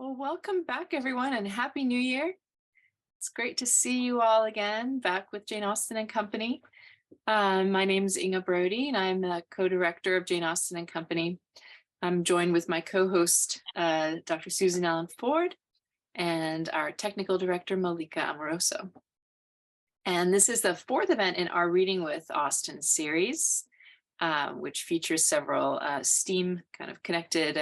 Well, welcome back, everyone, and Happy New Year. It's great to see you all again, back with Jane Austen Company. My name is Inga Brody, and I'm a co-director of Jane Austen Company. I'm joined with my co-host, Dr. Susan Allen Ford, and our technical director, Malika Amoroso. And this is the fourth event in our Reading with Austen series, which features several STEAM kind of connected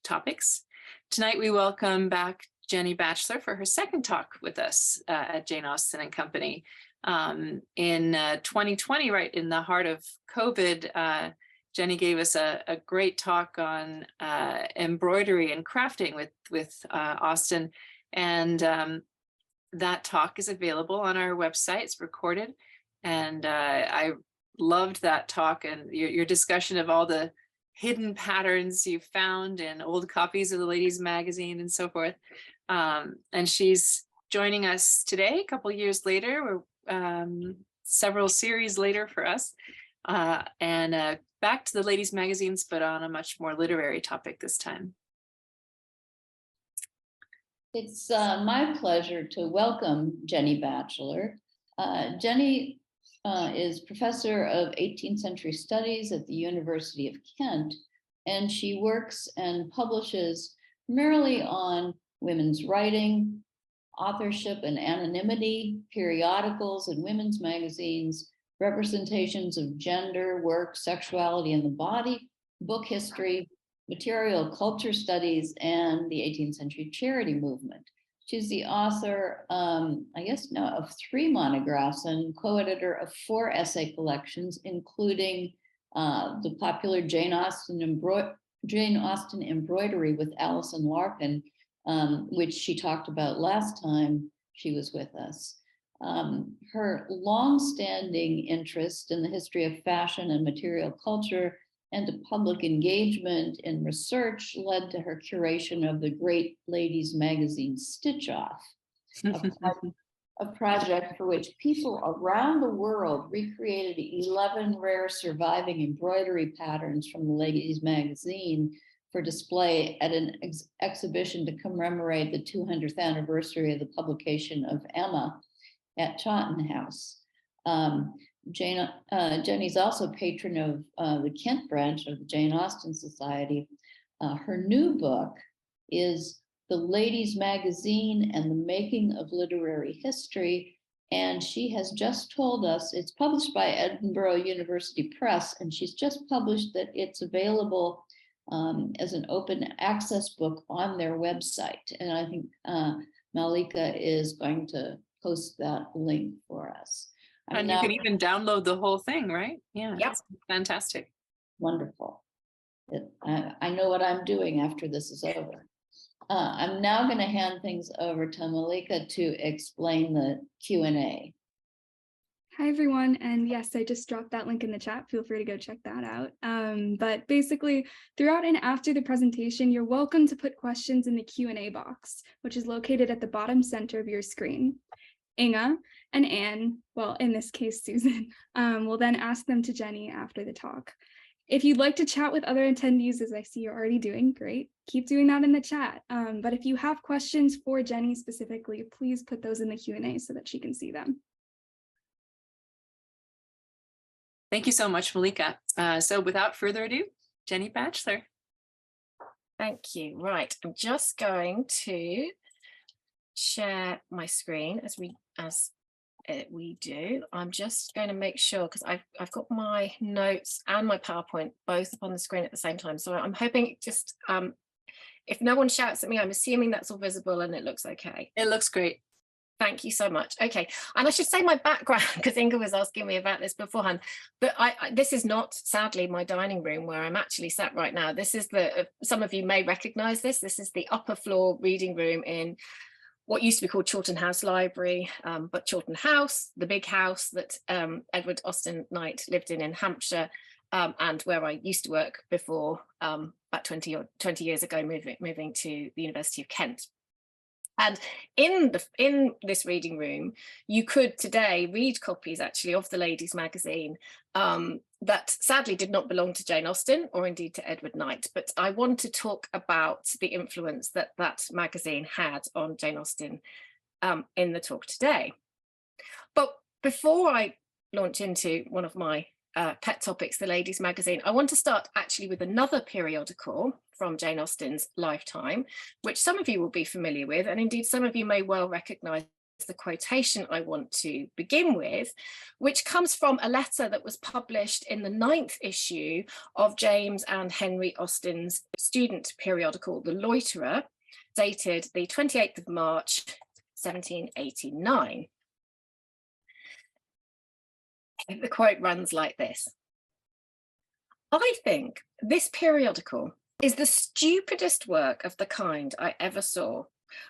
topics. Tonight, we welcome back Jennie Batchelor for her second talk with us at Jane Austen Company. In 2020, right in the heart of COVID, Jennie gave us a great talk on embroidery and crafting with Austen. And that talk is available on our website. It's recorded. And I loved that talk and your discussion of all the hidden patterns you found in old copies of the ladies magazine and so forth. And she's joining us today, a couple years later, several series later for us, and back to the ladies magazines, but on a much more literary topic this time. It's my pleasure to welcome Jennie Batchelor. Jennie is professor of 18th century studies at the University of Kent, and she works and publishes primarily on women's writing, authorship and anonymity, periodicals and women's magazines, representations of gender, work, sexuality and the body, book history, material culture studies, and the 18th century charity movement. She's the author, I guess now, of 3 monographs and co-editor of 4 essay collections, including the popular Jane Austen Embroidery with Alison Larkin, which she talked about last time she was with us. Her long-standing interest in the history of fashion and material culture and to public engagement and research led to her curation of the great ladies magazine Stitch Off, a project for which people around the world recreated 11 rare surviving embroidery patterns from the ladies magazine for display at an exhibition to commemorate the 200th anniversary of the publication of Emma at Chawton House. Jennie's also patron of the Kent branch of the Jane Austen Society. Her new book is The Ladies Magazine and the Making of Literary History. And she has just told us it's published by Edinburgh University Press, and she's just published that it's available as an open access book on their website. And I think Malika is going to post that link for us. And you can even download the whole thing, right? Yeah, yep. Fantastic. Wonderful. I know what I'm doing after this is over. I'm now going to hand things over to Malika to explain the Q&A. Hi, everyone. And yes, I just dropped that link in the chat. Feel free to go check that out. But basically, throughout and after the presentation, you're welcome to put questions in the Q&A box, which is located at the bottom center of your screen. Inga and Anne, well, in this case, Susan, will then ask them to Jennie after the talk. If you'd like to chat with other attendees, as I see you're already doing, great. Keep doing that in the chat. But if you have questions for Jennie specifically, please put those in the Q&A so that she can see them. Thank you so much, Malika. So without further ado, Jennie Batchelor. Thank you. Right, I'm just going to share my screen as we do. I'm just going to make sure, because I've got my notes and my PowerPoint both up on the screen at the same time. So I'm hoping just if no one shouts at me, I'm assuming that's all visible and it looks okay. It looks great. Thank you so much. Okay, and I should say my background, because Inga was asking me about this beforehand, but this is not, sadly, my dining room where I'm actually sat right now. This is some of you may recognize this. This is the upper floor reading room in what used to be called Chawton House Library, but Chawton House, the big house that Edward Austen Knight lived in Hampshire, and where I used to work before, about 20 years ago, moving to the University of Kent. And in this reading room, you could today read copies actually of the Ladies' Magazine that sadly did not belong to Jane Austen or indeed to Edward Knight. But I want to talk about the influence that that magazine had on Jane Austen in the talk today. But before I launch into one of my pet topics, the Ladies' Magazine, I want to start actually with another periodical from Jane Austen's lifetime, which some of you will be familiar with, and indeed some of you may well recognise the quotation I want to begin with, which comes from a letter that was published in the 9th issue of James and Henry Austen's student periodical, The Loiterer, dated the 28th of March, 1789. The quote runs like this: "I think this periodical is the stupidest work of the kind I ever saw.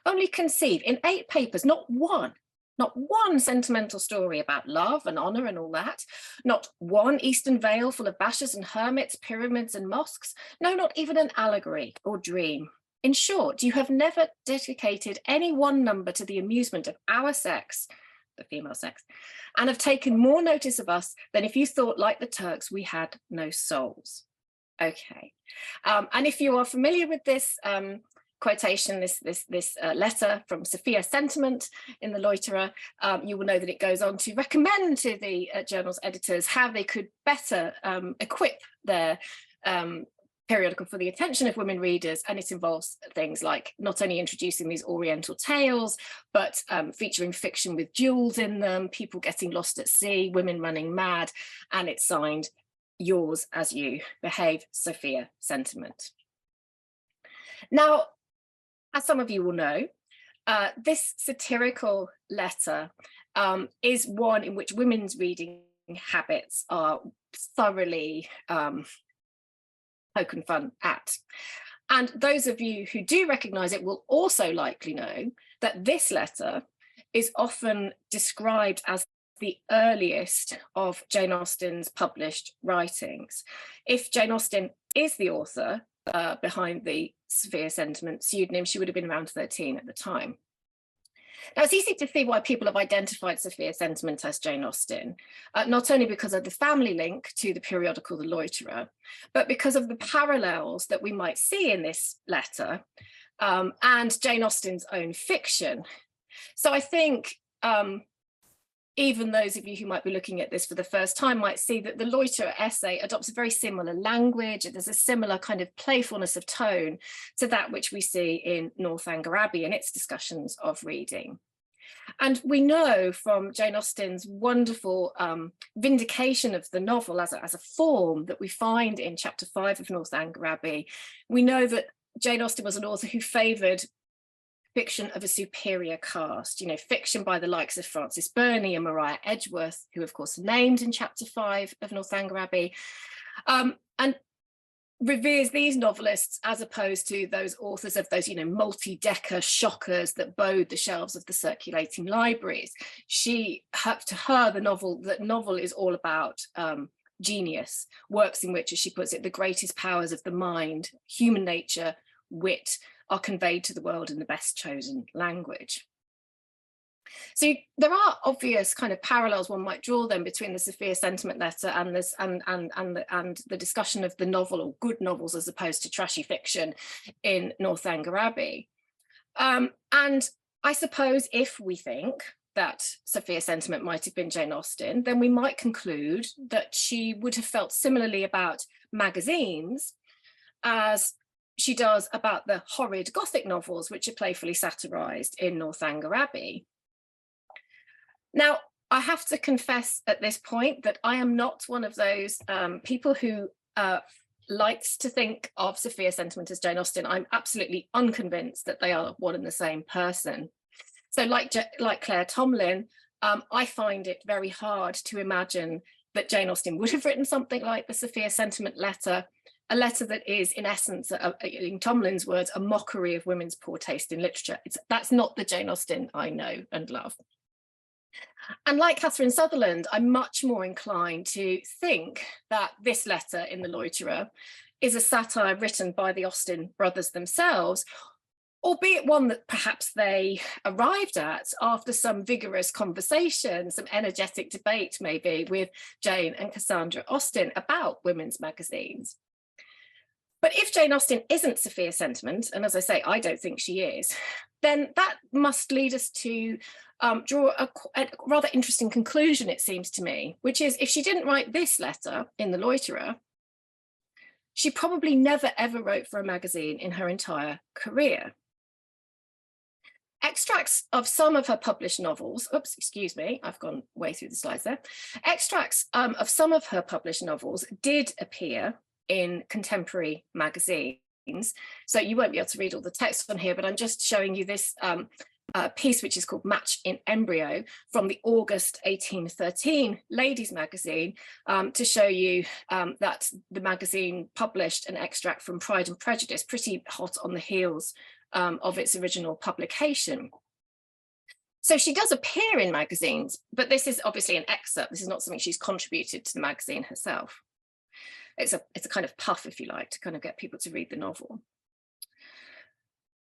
Only conceive, in 8 papers, not one sentimental story about love and honour and all that, not one Eastern vale full of bashers and hermits, pyramids and mosques, no, not even an allegory or dream. In short, you have never dedicated any one number to the amusement of our sex," the female sex, "and have taken more notice of us than if you thought, like the Turks, we had no souls." Okay, and if you are familiar with this quotation, this letter from Sophia Sentiment in the Loiterer, you will know that it goes on to recommend to the journal's editors how they could better equip their periodical for the attention of women readers, and it involves things like not only introducing these Oriental tales, but featuring fiction with jewels in them, people getting lost at sea, women running mad, and it's signed "Yours as you behave, Sophia Sentiment." Now, as some of you will know, this satirical letter is one in which women's reading habits are thoroughly poking fun at. And those of you who do recognise it will also likely know that this letter is often described as the earliest of Jane Austen's published writings. If Jane Austen is the author behind the Sophia Sentiment pseudonym, she would have been around 13 at the time. Now, it's easy to see why people have identified Sophia Sentiment as Jane Austen, not only because of the family link to the periodical The Loiterer, but because of the parallels that we might see in this letter and Jane Austen's own fiction. So I think even those of you who might be looking at this for the first time might see that the Loiterer essay adopts a very similar language. There's a similar kind of playfulness of tone to that which we see in Northanger Abbey and its discussions of reading. And we know from Jane Austen's wonderful vindication of the novel as a form that we find in chapter 5 of Northanger Abbey, we know that Jane Austen was an author who favoured fiction of a superior cast, fiction by the likes of Frances Burney and Maria Edgeworth, who of course are named in chapter 5 of Northanger Abbey, and reveres these novelists as opposed to those authors of those, multi-decker shockers that bode the shelves of the circulating libraries. To her, the novel is all about genius, works in which, as she puts it, the greatest powers of the mind, human nature, wit, are conveyed to the world in the best chosen language. So there are obvious kind of parallels one might draw then between the Sophia Sentiment letter and this and the discussion of the novel, or good novels as opposed to trashy fiction, in Northanger Abbey. And I suppose if we think that Sophia Sentiment might have been Jane Austen, then we might conclude that she would have felt similarly about magazines as she does about the horrid Gothic novels, which are playfully satirised in Northanger Abbey. Now, I have to confess at this point that I am not one of those people who likes to think of Sophia Sentiment as Jane Austen. I'm absolutely unconvinced that they are one and the same person. So like Claire Tomlin, I find it very hard to imagine that Jane Austen would have written something like the Sophia Sentiment letter, a letter that is, in essence, in Tomlin's words, a mockery of women's poor taste in literature. That's not the Jane Austen I know and love. And like Catherine Sutherland, I'm much more inclined to think that this letter in The Loiterer is a satire written by the Austen brothers themselves, albeit one that perhaps they arrived at after some vigorous conversation, some energetic debate maybe with Jane and Cassandra Austen about women's magazines. But if Jane Austen isn't Sophia Sentiment, and as I say, I don't think she is, then that must lead us to draw a rather interesting conclusion, it seems to me, which is if she didn't write this letter in the Loiterer, she probably never ever wrote for a magazine in her entire career. Extracts of some of her published novels, oops, excuse me, I've gone way through the slides there. Extracts of some of her published novels did appear in contemporary magazines. So you won't be able to read all the text on here, but I'm just showing you this piece, which is called Match in Embryo from the August 1813 ladies magazine, to show you that the magazine published an extract from Pride and Prejudice, pretty hot on the heels of its original publication. So she does appear in magazines, but this is obviously an excerpt. This is not something she's contributed to the magazine herself. It's a kind of puff, if you like, to kind of get people to read the novel.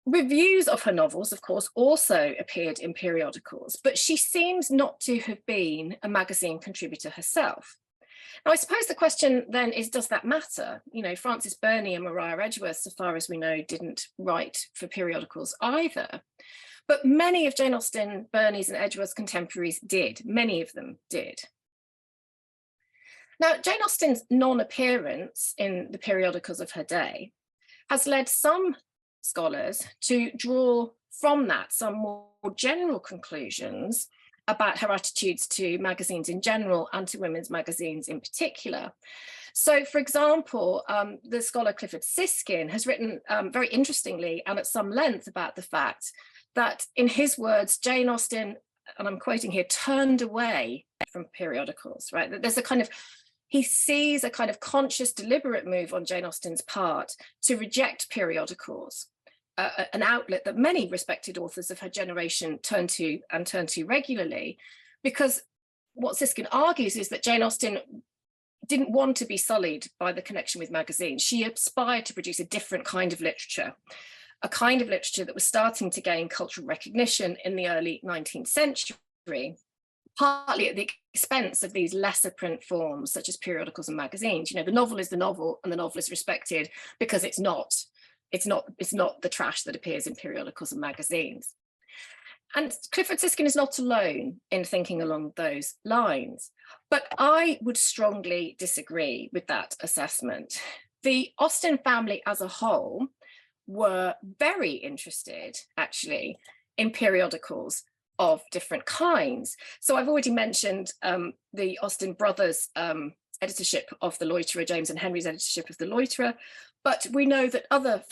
Reviews of her novels, of course, also appeared in periodicals, but she seems not to have been a magazine contributor herself. Now, I suppose the question then is, does that matter? You know, Frances Burney and Maria Edgeworth, so far as we know, didn't write for periodicals either. But many of Jane Austen, Burney's and Edgeworth's contemporaries did. Many of them did. Now, Jane Austen's non-appearance in the periodicals of her day has led some scholars to draw from that some more general conclusions about her attitudes to magazines in general and to women's magazines in particular. So, for example, the scholar Clifford Siskin has written very interestingly and at some length about the fact that, in his words, Jane Austen, and I'm quoting here, turned away from periodicals, right? That there's a kind of, he sees a kind of conscious, deliberate move on Jane Austen's part to reject periodicals, an outlet that many respected authors of her generation turn to regularly, because what Siskin argues is that Jane Austen didn't want to be sullied by the connection with magazines. She aspired to produce a different kind of literature, a kind of literature that was starting to gain cultural recognition in the early 19th century, partly at the expense of these lesser print forms such as periodicals and magazines. You know, the novel is the novel and the novel is respected because it's not the trash that appears in periodicals and magazines. And Clifford Siskin is not alone in thinking along those lines, but I would strongly disagree with that assessment. The Austen family as a whole were very interested, actually, in periodicals of different kinds. So I've already mentioned the Austen brothers' editorship of the Loiterer, James and Henry's editorship of the Loiterer, but we know that other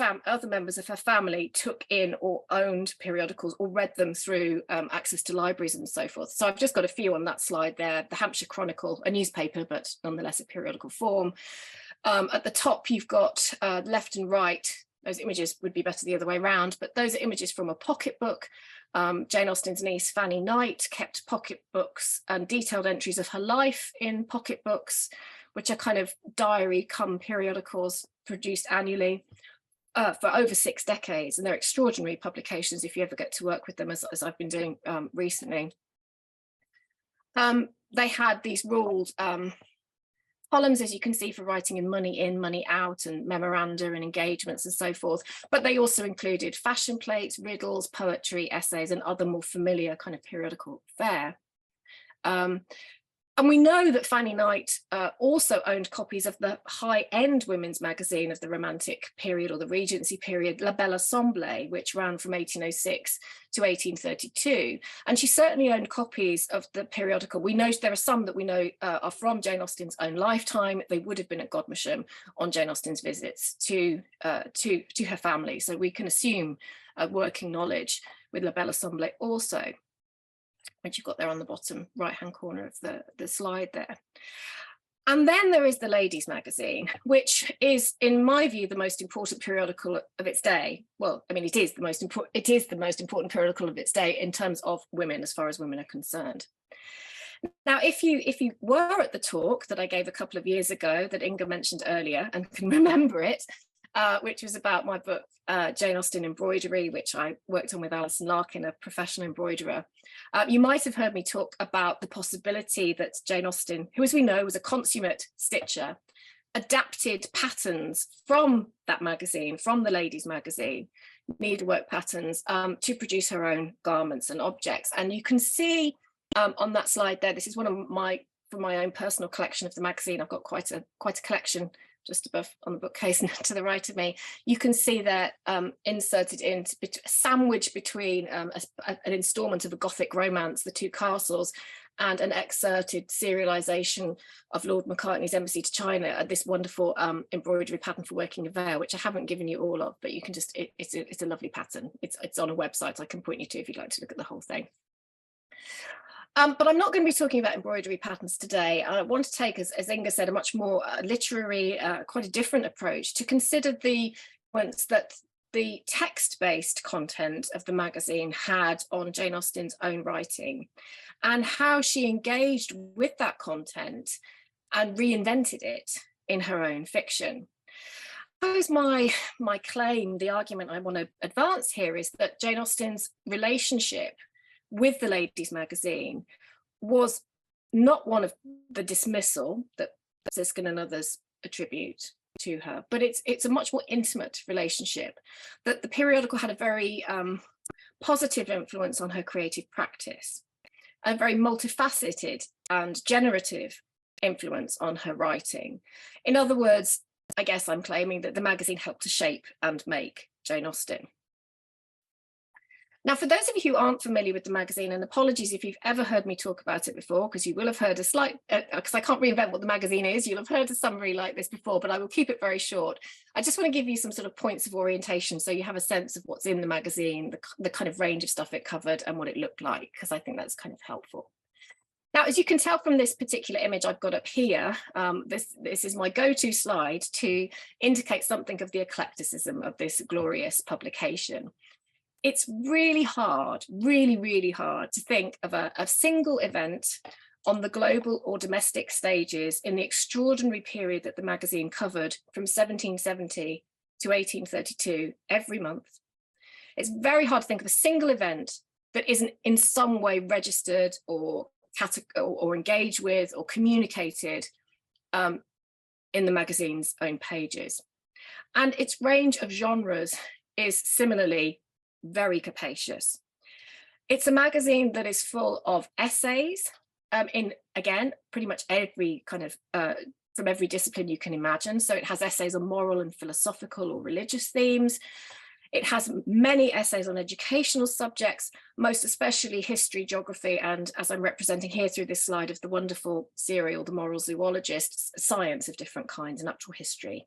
members of her family took in or owned periodicals or read them through access to libraries and so forth. So I've just got a few on that slide there. The Hampshire Chronicle, a newspaper, but nonetheless a periodical form. At the top, you've got left and right. Those images would be better the other way around, but those are images from a pocketbook. Jane Austen's niece, Fanny Knight, kept pocketbooks and detailed entries of her life in pocketbooks, which are kind of diary cum periodicals produced annually for over 6 decades. And they're extraordinary publications if you ever get to work with them, as I've been doing recently. They had these ruled columns, as you can see, for writing in, money out, and memoranda and engagements and so forth. But they also included fashion plates, riddles, poetry, essays, and other more familiar kind of periodical fare. And we know that Fanny Knight also owned copies of the high-end women's magazine of the Romantic period or the Regency period, La Belle Assemblée, which ran from 1806 to 1832. And she certainly owned copies of the periodical. We know there are some that we know are from Jane Austen's own lifetime. They would have been at Godmersham on Jane Austen's visits to her family. So we can assume working knowledge with La Belle Assemblée also, which you've got there on the bottom right-hand corner of the slide there. And then there is the Ladies' Magazine, which is, in my view, the most important periodical of its day. Well, I mean, it is the most important periodical of its day in terms of women, as far as women are concerned. Now, if you were at the talk that I gave a couple of years ago that Inga mentioned earlier and can remember it, which was about my book, Jane Austen Embroidery, which I worked on with Alison Larkin, a professional embroiderer. You might have heard me talk about the possibility that Jane Austen, who as we know was a consummate stitcher, adapted patterns from that magazine, from the ladies' magazine, needlework patterns, to produce her own garments and objects. And you can see on that slide there, this is one of from my own personal collection of the magazine. I've got quite a collection just above on the bookcase to the right of me. You can see that inserted into sandwiched between an installment of a Gothic romance, The Two Castles, and an excerpted serialization of Lord Macartney's Embassy to China, this wonderful embroidery pattern for working a veil, which I haven't given you all of, but you can just, it's a lovely pattern. It's on a website I can point you to if you'd like to look at the whole thing. But I'm not going to be talking about embroidery patterns today. I want to take, as Inga said, a much more literary, quite a different approach to consider the influence that the text-based content of the magazine had on Jane Austen's own writing, and how she engaged with that content and reinvented it in her own fiction. I suppose my claim, the argument I want to advance here, is that Jane Austen's relationship with the ladies' magazine was not one of the dismissal that Siskin and others attribute to her, but it's a much more intimate relationship, that the periodical had a very positive influence on her creative practice, a very multifaceted and generative influence on her writing. In other words, I guess I'm claiming that the magazine helped to shape and make Jane Austen. Now, for those of you who aren't familiar with the magazine, and apologies if you've ever heard me talk about it before, because you will have heard a slight, because I can't reinvent what the magazine is, you'll have heard a summary like this before, but I will keep it very short. I just want to give you some sort of points of orientation so you have a sense of what's in the magazine, the kind of range of stuff it covered and what it looked like, because I think that's kind of helpful. Now, as you can tell from this particular image I've got up here, this is my go-to slide to indicate something of the eclecticism of this glorious publication. It's really hard, really hard to think of a single event on the global or domestic stages in the extraordinary period that the magazine covered from 1770 to 1832 every month. It's very hard to think of a single event that isn't in some way registered or engaged with or communicated in the magazine's own pages. And its range of genres is similarly very capacious. It's a magazine that is full of essays in, again, pretty much every kind of, from every discipline you can imagine. So it has essays on moral and philosophical or religious themes. It has many essays on educational subjects, most especially history, geography, and as I'm representing here through this slide of the wonderful serial, The Moral Zoologist, science of different kinds, natural history.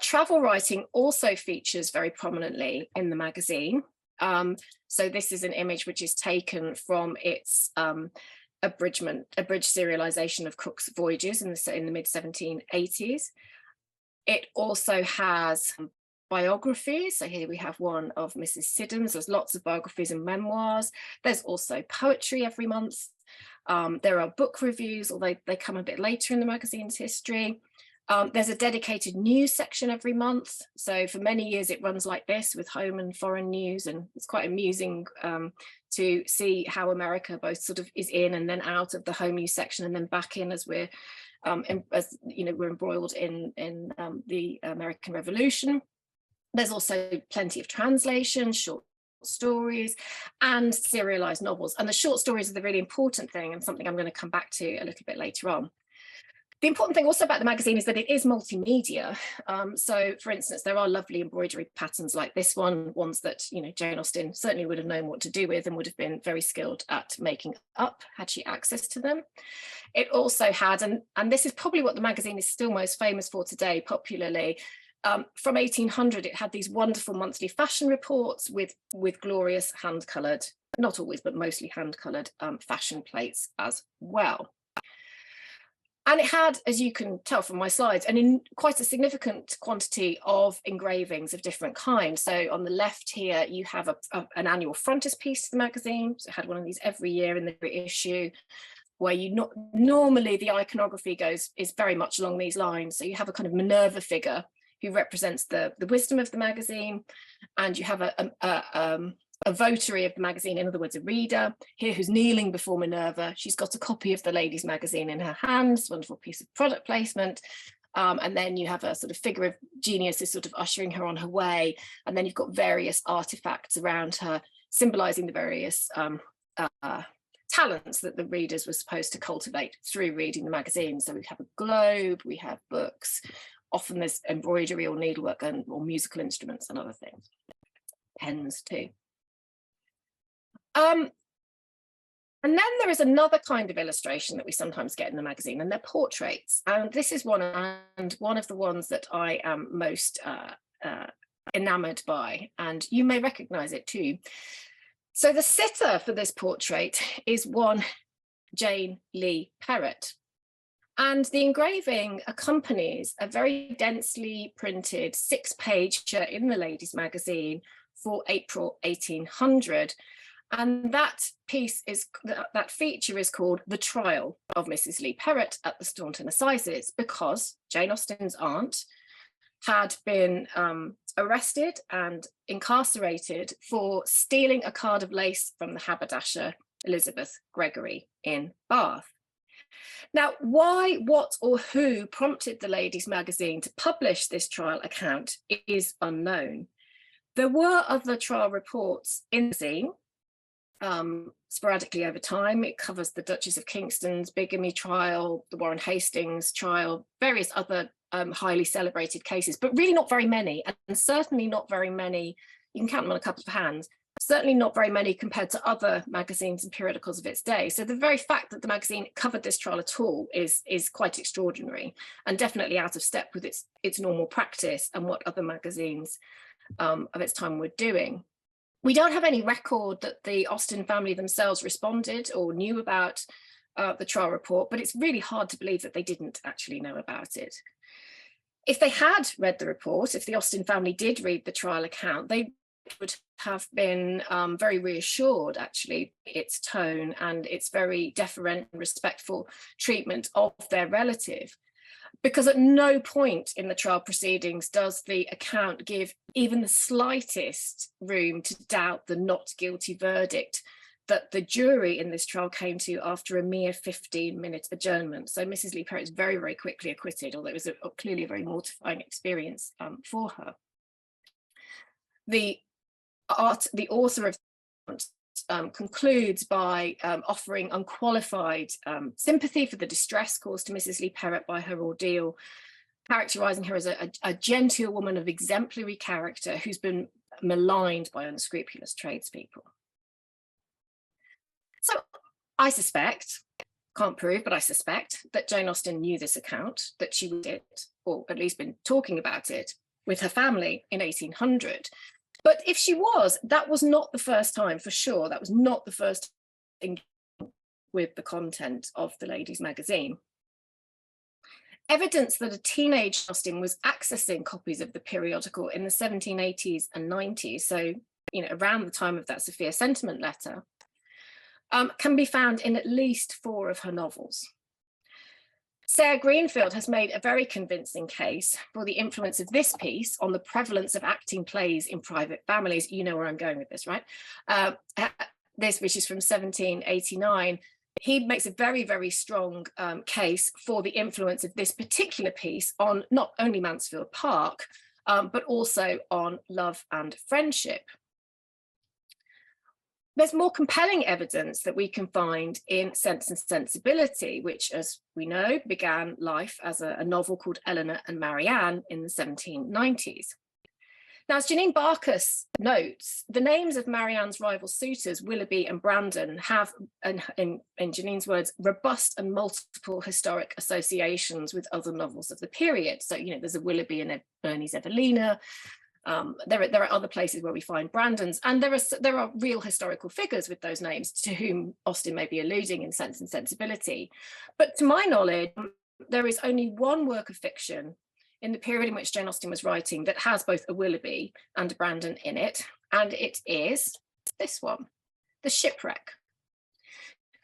Travel writing also features very prominently in the magazine. So this is an image which is taken from its abridged serialization of Cook's voyages in the mid-1780s. It also has biographies. So here we have one of Mrs. Siddons. There's lots of biographies and memoirs. There's also poetry every month. There are book reviews, although they come a bit later in the magazine's history. There's a dedicated news section every month. So for many years it runs like this with home and foreign news, and it's quite amusing to see how America both sort of is in and then out of the home news section and then back in as we're we're embroiled in the American Revolution. There's also plenty of translation, short stories, and serialized novels. And the short stories are the really important thing, and something I'm going to come back to a little bit later on. The important thing also about the magazine is that it is multimedia. So, for instance, there are lovely embroidery patterns like this one, ones that Jane Austen certainly would have known what to do with and would have been very skilled at making up had she access to them. It also had, and this is probably what the magazine is still most famous for today, popularly. From 1800, it had these wonderful monthly fashion reports with glorious hand-coloured, not always, but mostly hand-coloured fashion plates as well. And it had, as you can tell from my slides, quite a significant quantity of engravings of different kinds. So on the left here, you have an annual frontispiece to the magazine. So it had one of these every year in the issue, where normally the iconography is very much along these lines. So you have a kind of Minerva figure who represents the wisdom of the magazine, and you have a votary of the magazine, in other words, a reader here who's kneeling before Minerva. She's got a copy of the ladies' magazine in her hands, wonderful piece of product placement. And then you have a sort of figure of genius is sort of ushering her on her way. And then you've got various artifacts around her, symbolizing the various talents that the readers were supposed to cultivate through reading the magazine. So we have a globe, we have books, often there's embroidery or needlework or musical instruments and other things, pens too. And then there is another kind of illustration that we sometimes get in the magazine, and they're portraits. And this is one of the ones that I am most enamored by, and you may recognize it too. So the sitter for this portrait is one Jane Lee Perrott. And the engraving accompanies a very densely printed 6-pager in the ladies' magazine for April 1800. And that feature is called The Trial of Mrs. Lee Perrott at the Staunton Assizes, because Jane Austen's aunt had been arrested and incarcerated for stealing a card of lace from the haberdasher Elizabeth Gregory in Bath. Now, why, what, or who prompted the ladies' magazine to publish this trial account is unknown. There were other trial reports in the magazine, sporadically over time. It covers the Duchess of Kingston's bigamy trial, the Warren Hastings trial, various other highly celebrated cases, but really not very many, and certainly not very many, you can count them on a couple of hands, certainly not very many compared to other magazines and periodicals of its day. So the very fact that the magazine covered this trial at all is quite extraordinary, and definitely out of step with its normal practice and what other magazines of its time were doing. We don't have any record that the Austen family themselves responded or knew about the trial report, but it's really hard to believe that they didn't actually know about it. If they had read the report, if the Austen family did read the trial account, they would have been very reassured, actually, its tone and its very deferential and respectful treatment of their relative. Because at no point in the trial proceedings does the account give even the slightest room to doubt the not guilty verdict that the jury in this trial came to after a mere 15-minute adjournment. So Mrs. Lee Perrott is very, very quickly acquitted, although it was clearly a very mortifying experience for her. The author of concludes by offering unqualified sympathy for the distress caused to Mrs. Lee Perrott by her ordeal, characterizing her as a genteel woman of exemplary character who's been maligned by unscrupulous tradespeople. So I suspect, can't prove, but I suspect that Jane Austen knew this account, that she did, or at least been talking about it with her family in 1800. But if she was, that was not the first time, for sure. That was not the first thing with the content of the ladies' magazine. Evidence that a teenage Austen was accessing copies of the periodical in the 1780s and 90s, so around the time of that Sophia sentiment letter, can be found in at least 4 of her novels. Sarah Greenfield has made a very convincing case for the influence of this piece on the prevalence of acting plays in private families. You know where I'm going with this, right? This, which is from 1789, he makes a very, very strong case for the influence of this particular piece on not only Mansfield Park, but also on love and friendship. There's more compelling evidence that we can find in Sense and Sensibility, which, as we know, began life as a novel called Eleanor and Marianne in the 1790s. Now, as Janine Barkus notes, the names of Marianne's rival suitors, Willoughby and Brandon, have, in Janine's words, robust and multiple historic associations with other novels of the period. So, there's a Willoughby and Burney's Evelina. There are other places where we find Brandons, and there are real historical figures with those names to whom Austen may be alluding in Sense and Sensibility. But to my knowledge, there is only one work of fiction in the period in which Jane Austen was writing that has both a Willoughby and a Brandon in it, and it is this one, The Shipwreck.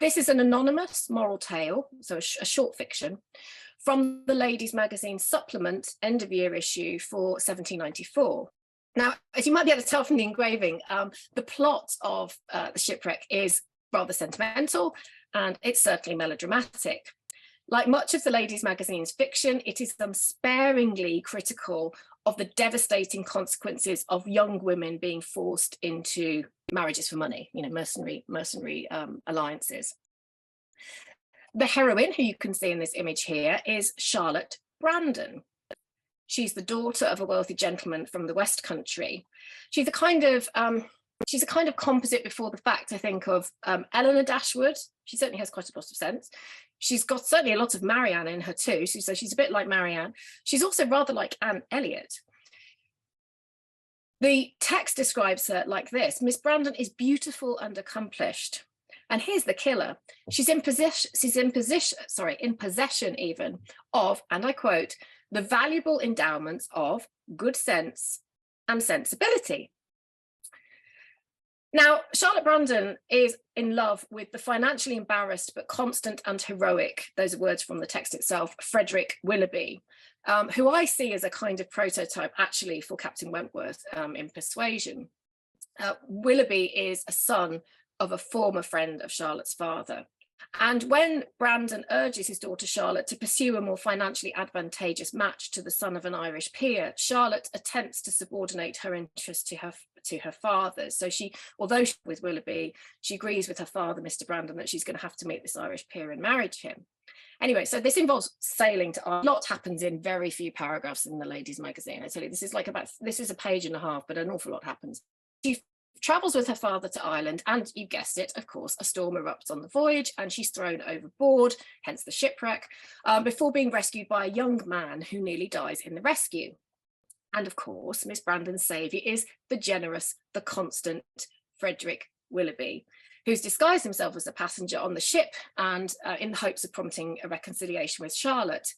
This is an anonymous moral tale, so a short fiction, from the Ladies Magazine supplement end of year issue for 1794. Now, as you might be able to tell from the engraving, the plot of The Shipwreck is rather sentimental, and it's certainly melodramatic. Like much of the Ladies Magazine's fiction, it is unsparingly critical of the devastating consequences of young women being forced into marriages for money, mercenary alliances. The heroine, who you can see in this image here, is Charlotte Brandon. She's the daughter of a wealthy gentleman from the West Country. She's a kind of composite before the fact, I think, of Eleanor Dashwood. She certainly has quite a lot of sense. She's got certainly a lot of Marianne in her too, so she's a bit like Marianne. She's also rather like Anne Elliot. The text describes her like this: Miss Brandon is beautiful and accomplished. And here's the killer. She's in possession even of, and I quote, the valuable endowments of good sense and sensibility. Now, Charlotte Brandon is in love with the financially embarrassed but constant and heroic, those are words from the text itself, Frederick Willoughby, who I see as a kind of prototype actually for Captain Wentworth in Persuasion. Willoughby is a son of a former friend of Charlotte's father. And when Brandon urges his daughter Charlotte to pursue a more financially advantageous match to the son of an Irish peer, Charlotte attempts to subordinate her interest to her father's. So although she's with Willoughby, she agrees with her father, Mr. Brandon, that she's going to have to meet this Irish peer and marry him. Anyway, so this involves sailing to Ireland. A lot happens in very few paragraphs in the Ladies Magazine. I tell you, this is a page and a half, but an awful lot happens. She travels with her father to Ireland, and you guessed it, of course, a storm erupts on the voyage and she's thrown overboard, hence the shipwreck, before being rescued by a young man who nearly dies in the rescue. And of course, Miss Brandon's saviour is the generous, the constant Frederick Willoughby, who's disguised himself as a passenger on the ship and in the hopes of prompting a reconciliation with Charlotte.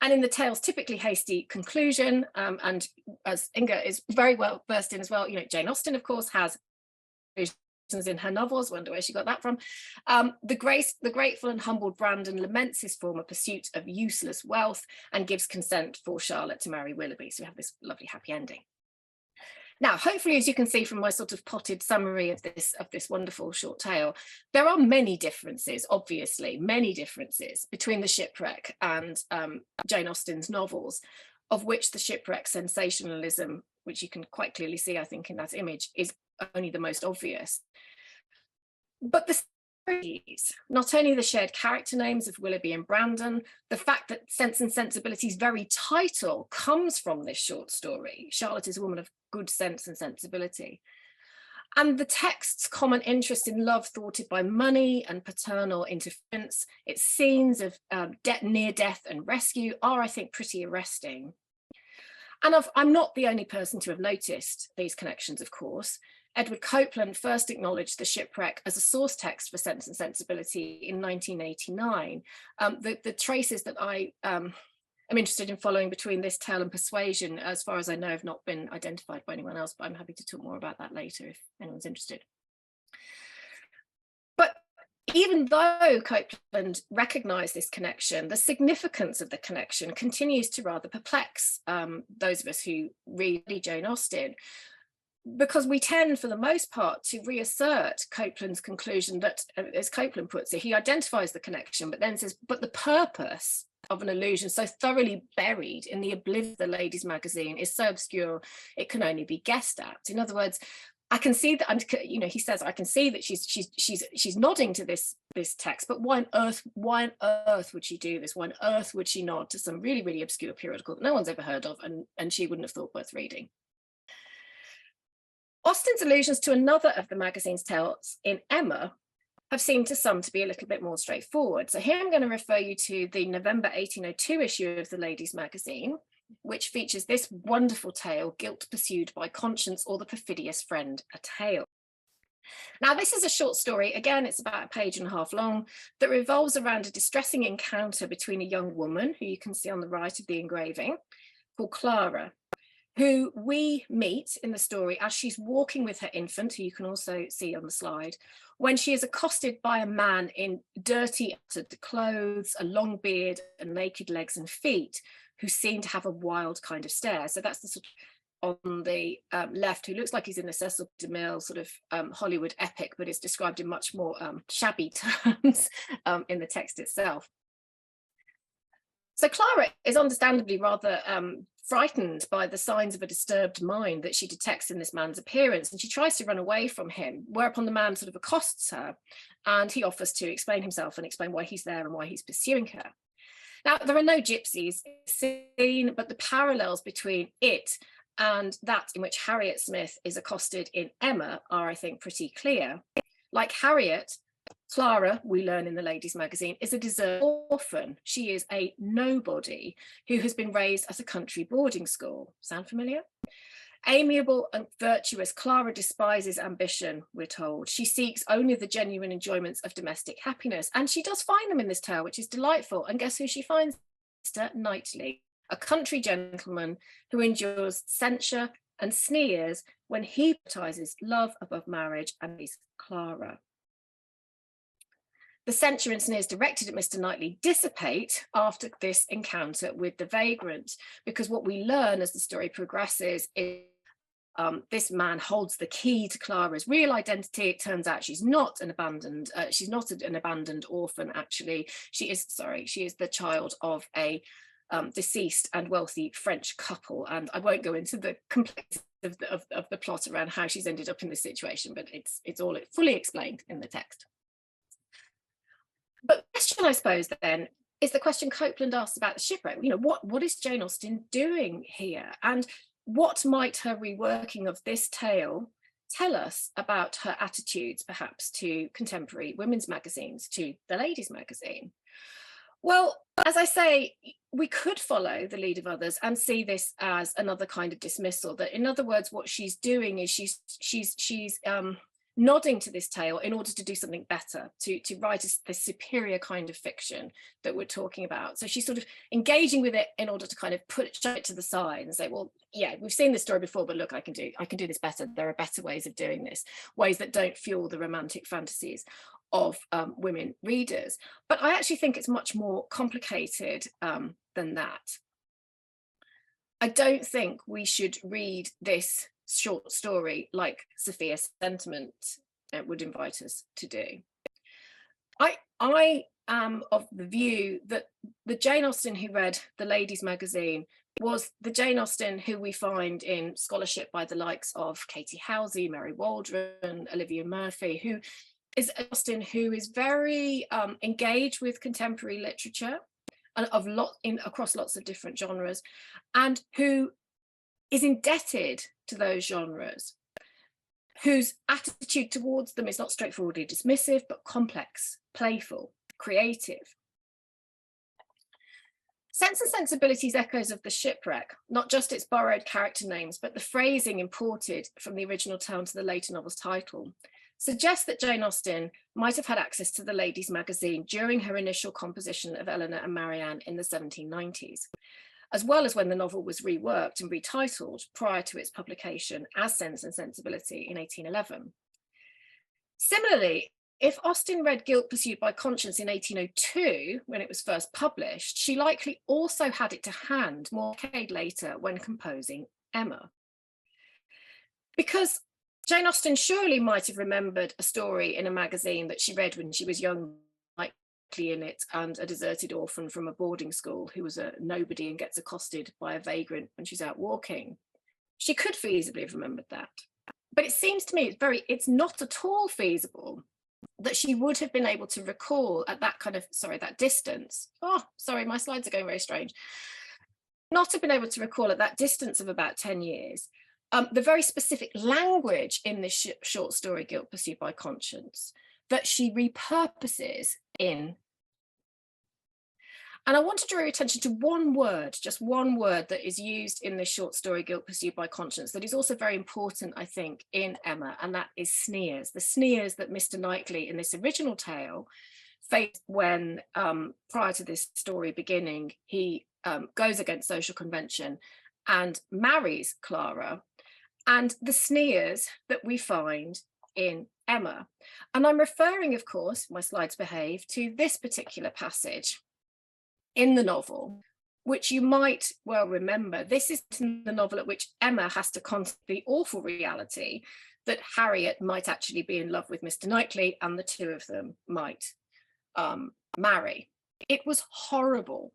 And in the tale's typically hasty conclusion, and as Inga is very well versed in as well, Jane Austen, of course, has conclusions in her novels. Wonder where she got that from. The grateful and humbled Brandon laments his former pursuit of useless wealth and gives consent for Charlotte to marry Willoughby. So we have this lovely happy ending. Now, hopefully, as you can see from my sort of potted summary of this wonderful short tale, there are many differences, obviously, many differences between The Shipwreck and Jane Austen's novels, of which The Shipwreck sensationalism, which you can quite clearly see, I think, in that image, is only the most obvious. But the similarities, not only the shared character names of Willoughby and Brandon, the fact that Sense and Sensibility's very title comes from this short story. Charlotte is a woman of good sense and sensibility. And the text's common interest in love thwarted by money and paternal interference, its scenes of near death and rescue are, I think, pretty arresting. And I'm not the only person to have noticed these connections, of course. Edward Copeland first acknowledged The Shipwreck as a source text for Sense and Sensibility in 1989. The traces that I am interested in following between this tale and Persuasion, as far as I know, have not been identified by anyone else, but I'm happy to talk more about that later if anyone's interested. But even though Copeland recognised this connection, the significance of the connection continues to rather perplex those of us who read Jane Austen, because we tend, for the most part, to reassert Copeland's conclusion that, as Copeland puts it, he identifies the connection, but then says, but the purpose of an illusion so thoroughly buried in the oblivion of the Ladies Magazine is so obscure it can only be guessed at. In other words, I can see that, he says, I can see that she's nodding to this text, but why on earth would she do this? Why on earth would she nod to some really, really obscure periodical that no one's ever heard of and she wouldn't have thought worth reading? Austen's allusions to another of the magazine's tales in Emma have seemed to some to be a little bit more straightforward. So here I'm going to refer you to the November 1802 issue of the Ladies Magazine, which features this wonderful tale, Guilt Pursued by Conscience, or The Perfidious Friend, a Tale. Now, this is a short story. Again, it's about a page and a half long, that revolves around a distressing encounter between a young woman, who you can see on the right of the engraving, called Clara, who we meet in the story as she's walking with her infant, who you can also see on the slide, when she is accosted by a man in dirty clothes, a long beard, and naked legs and feet, who seem to have a wild kind of stare. So that's the sort of on the left, who looks like he's in a Cecil DeMille sort of Hollywood epic, but is described in much more shabby terms in the text itself. So Clara is understandably rather frightened by the signs of a disturbed mind that she detects in this man's appearance, and she tries to run away from him, whereupon the man sort of accosts her, and he offers to explain himself and explain why he's there and why he's pursuing her. Now, there are no gypsies seen, but the parallels between it and that in which Harriet Smith is accosted in Emma are, I think, pretty clear. Like Harriet, Clara, we learn in the Ladies' Magazine, is a deserted orphan. She is a nobody who has been raised at a country boarding school. Sound familiar? Amiable and virtuous, Clara despises ambition, we're told. She seeks only the genuine enjoyments of domestic happiness, and she does find them in this tale, which is delightful. And guess who she finds? Mr. Knightley, a country gentleman who endures censure and sneers when he prioritizes love above marriage and is Clara. The censure and sneers directed at Mr. Knightley dissipate after this encounter with the vagrant, because what we learn as the story progresses is this man holds the key to Clara's real identity. It turns out she's not an abandoned orphan. Actually, she is the child of a deceased and wealthy French couple, and I won't go into the complexities of the plot around how she's ended up in this situation, but it's all fully explained in the text. But the question, I suppose, then, is the question Copeland asks about the shipwreck. You know, what is Jane Austen doing here? And what might her reworking of this tale tell us about her attitudes, perhaps, to contemporary women's magazines, to the Ladies' Magazine? Well, as I say, we could follow the lead of others and see this as another kind of dismissal. That, in other words, what she's doing is she's nodding to this tale in order to do something better, to write the superior kind of fiction that we're talking about. So she's sort of engaging with it in order to kind of show it to the side and say, well, yeah, we've seen this story before, but look, I can do this better. There are better ways of doing this, ways that don't fuel the romantic fantasies of women readers. But I actually think it's much more complicated than that. I don't think we should read this short story like Sophia's sentiment would invite us to do. I am of the view that the Jane Austen who read the Ladies' Magazine was the Jane Austen who we find in scholarship by the likes of Katie Housey, Mary Waldron, Olivia Murphy, who is Austen who is very engaged with contemporary literature and across lots of different genres, and who is indebted to those genres, whose attitude towards them is not straightforwardly dismissive, but complex, playful, creative. Sense and Sensibility's echoes of the Shipwreck, not just its borrowed character names, but the phrasing imported from the original tale to the later novel's title, suggests that Jane Austen might have had access to the Ladies' Magazine during her initial composition of Eleanor and Marianne in the 1790s, as well as when the novel was reworked and retitled prior to its publication as Sense and Sensibility in 1811. Similarly, if Austen read Guilt Pursued by Conscience in 1802, when it was first published, she likely also had it to hand more than a decade later when composing Emma. Because Jane Austen surely might have remembered a story in a magazine that she read when she was young, likely in it, and a deserted orphan from a boarding school who was a nobody and gets accosted by a vagrant when she's out walking. She could feasibly have remembered that. But it seems to me it's not at all feasible that she would have been able to recall at that distance. Oh, sorry, my slides are going very strange. Not have been able to recall at that distance of about 10 years, the very specific language in this short story, Guilt Pursued by Conscience, that she repurposes in. And I want to draw your attention to one word, just one word that is used in this short story, Guilt Pursued by Conscience, that is also very important, I think, in Emma, and that is sneers. The sneers that Mr. Knightley in this original tale faced when, prior to this story beginning, he goes against social convention and marries Clara, and the sneers that we find in Emma. And I'm referring, of course, my slides behave, to this particular passage in the novel, which you might well remember. This is in the novel at which Emma has to confront the awful reality that Harriet might actually be in love with Mr. Knightley, and the two of them might marry. It was horrible,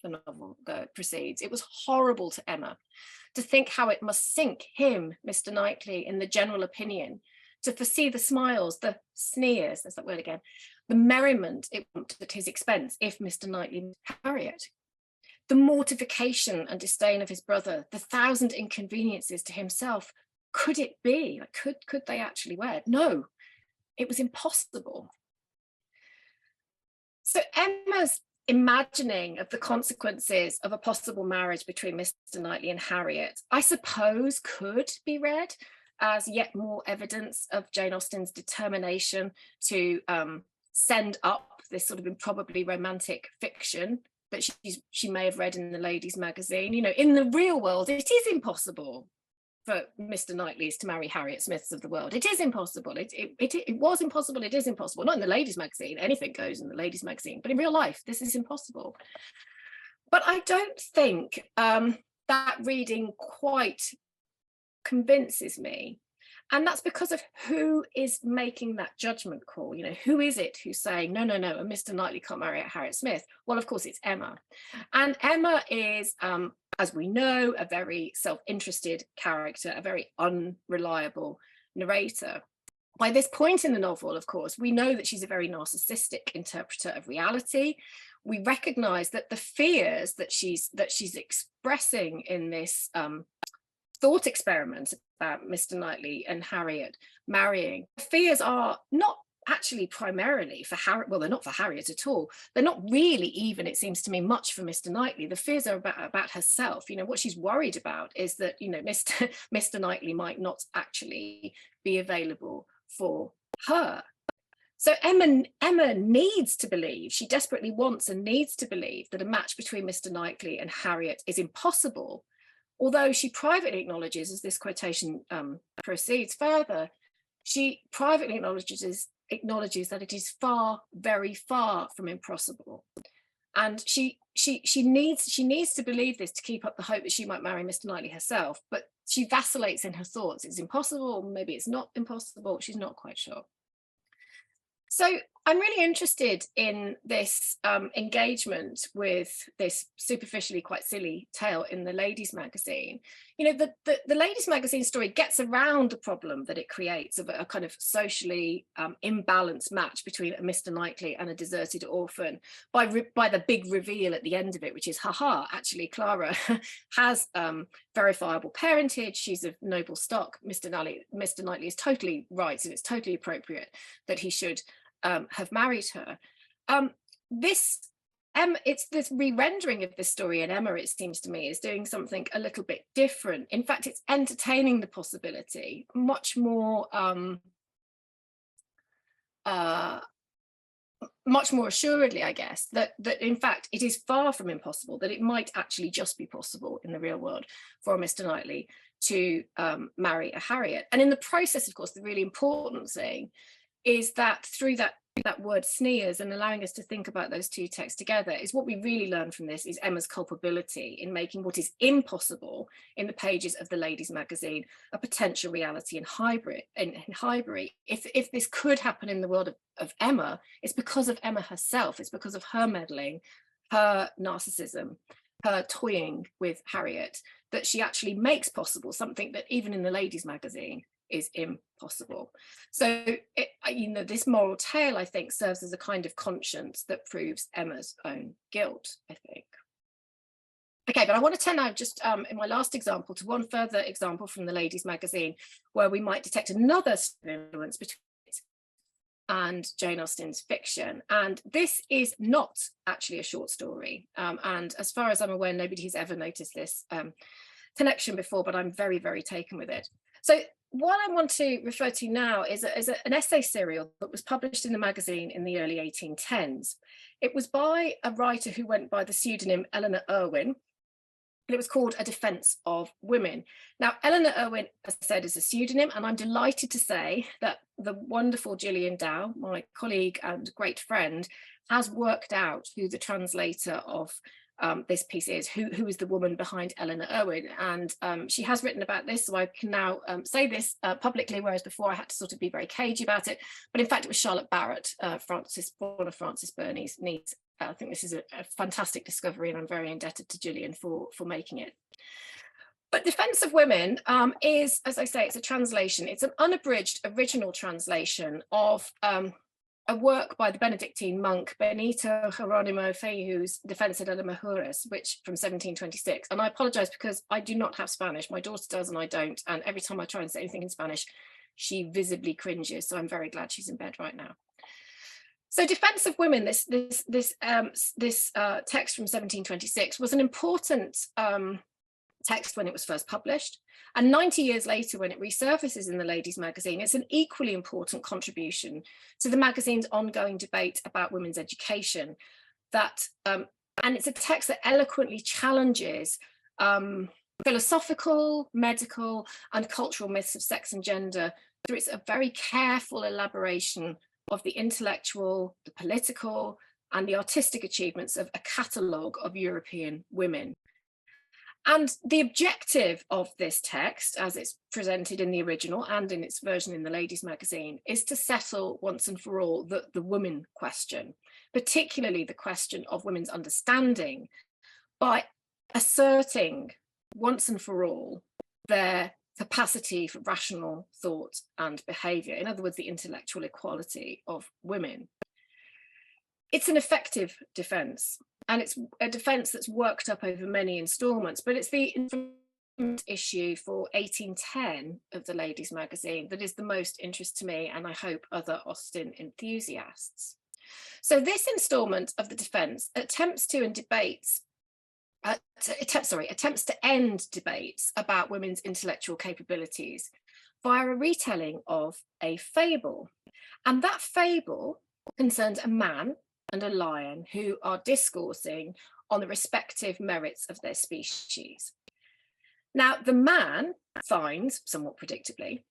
the novel proceeds. It was horrible to Emma to think how it must sink him, Mr. Knightley, in the general opinion, to foresee the smiles, the sneers, there's that word again, the merriment it wanted at his expense if Mr. Knightley met Harriet. The mortification and disdain of his brother, the thousand inconveniences to himself. Could it be? Like, could they actually wed? No, it was impossible. So Emma's imagining of the consequences of a possible marriage between Mr. Knightley and Harriet, I suppose, could be read as yet more evidence of Jane Austen's determination to send up this sort of improbably romantic fiction that she may have read in the Ladies' Magazine. You know, in the real world, it is impossible for Mr. Knightley's to marry Harriet Smiths of the world. It is impossible. It was impossible. It is impossible. Not in the Ladies' Magazine. Anything goes in the Ladies' Magazine. But in real life, this is impossible. But I don't think that reading quite convinces me. And that's because of who is making that judgment call. You know, who is it who's saying, no, a Mr. Knightley can't marry Harriet Smith? Well, of course, it's Emma. And Emma is, as we know, a very self-interested character, a very unreliable narrator. By this point in the novel, of course, we know that she's a very narcissistic interpreter of reality. We recognize that the fears that she's expressing in this thought experiment about Mr. Knightley and Harriet marrying, fears are not actually primarily for Harriet. Well, they're not for Harriet at all. They're not really even, it seems to me, much for Mr. Knightley. The fears are about herself. You know, what she's worried about is that, you know, Mr. Knightley might not actually be available for her. So Emma needs to believe, she desperately wants and needs to believe that a match between Mr. Knightley and Harriet is impossible. Although she privately acknowledges, as this quotation proceeds further, she privately acknowledges that it is far, very far from impossible. And she needs to believe this to keep up the hope that she might marry Mr. Knightley herself, but she vacillates in her thoughts. It's impossible, maybe it's not impossible, she's not quite sure. So I'm really interested in this engagement with this superficially quite silly tale in the Ladies' Magazine. You know, the Ladies' Magazine story gets around the problem that it creates of a kind of socially imbalanced match between a Mr. Knightley and a deserted orphan by the big reveal at the end of it, which is, haha, actually Clara has verifiable parentage, she's of noble stock. Mr. Knightley is totally right, and it's totally appropriate that he should have married her. It's this re-rendering of this story, and Emma, it seems to me, is doing something a little bit different. In fact, it's entertaining the possibility much more assuredly, I guess, that in fact it is far from impossible, that it might actually just be possible in the real world for Mr. Knightley to marry a Harriet. And in the process, of course, the really important thing is that through that word sneers and allowing us to think about those two texts together, is what we really learn from this is Emma's culpability in making what is impossible in the pages of the Ladies' Magazine a potential reality in Highbury. If this could happen in the world of Emma, it's because of Emma herself. It's because of her meddling, her narcissism, her toying with Harriet, that she actually makes possible something that even in the Ladies' Magazine is impossible. So, this moral tale, I think, serves as a kind of conscience that proves Emma's own guilt, I think. Okay, but I want to turn now just in my last example to one further example from the Ladies' Magazine, where we might detect another influence between it and Jane Austen's fiction. And this is not actually a short story. And as far as I'm aware, nobody has ever noticed this connection before, but I'm very, very taken with it. So what I want to refer to now is an essay serial that was published in the magazine in the early 1810s. It was by a writer who went by the pseudonym Eleanor Irwin, but it was called A Defense of Women. Now, Eleanor Irwin, as I said, is a pseudonym, and I'm delighted to say that the wonderful Gillian Dow, my colleague and great friend, has worked out who the translator of this piece is, who is the woman behind Eleanor Irwin. And she has written about this, so I can now say this publicly, whereas before I had to sort of be very cagey about it. But in fact, it was Charlotte Barrett, one of Frances Burney's niece. I think this is a fantastic discovery, and I'm very indebted to Gillian for making it. But Defense of Women is, as I say, it's a translation. It's an unabridged original translation of a work by the Benedictine monk Benito Jeronimo Feijoo's Defensa de las Mujeres, which from 1726. And I apologize because I do not have Spanish. My daughter does and I don't. And every time I try and say anything in Spanish, she visibly cringes. So I'm very glad she's in bed right now. So Defense of Women, this text from 1726 was an important text when it was first published. And 90 years later, when it resurfaces in the Ladies magazine, it's an equally important contribution to the magazine's ongoing debate about women's education. And it's a text that eloquently challenges philosophical, medical, and cultural myths of sex and gender through its a very careful elaboration of the intellectual, the political, and the artistic achievements of a catalogue of European women. And the objective of this text, as it's presented in the original and in its version in the Ladies magazine, is to settle once and for all the woman question, particularly the question of women's understanding, by asserting once and for all their capacity for rational thought and behaviour. In other words, the intellectual equality of women. It's an effective defence, and it's a defence that's worked up over many instalments, but it's the issue for 1810 of the Ladies magazine that is the most interest to me, and I hope other Austen enthusiasts. So this instalment of the defence attempts to end debates about women's intellectual capabilities via a retelling of a fable. And that fable concerns a man and a lion who are discoursing on the respective merits of their species. Now, the man finds, somewhat predictably,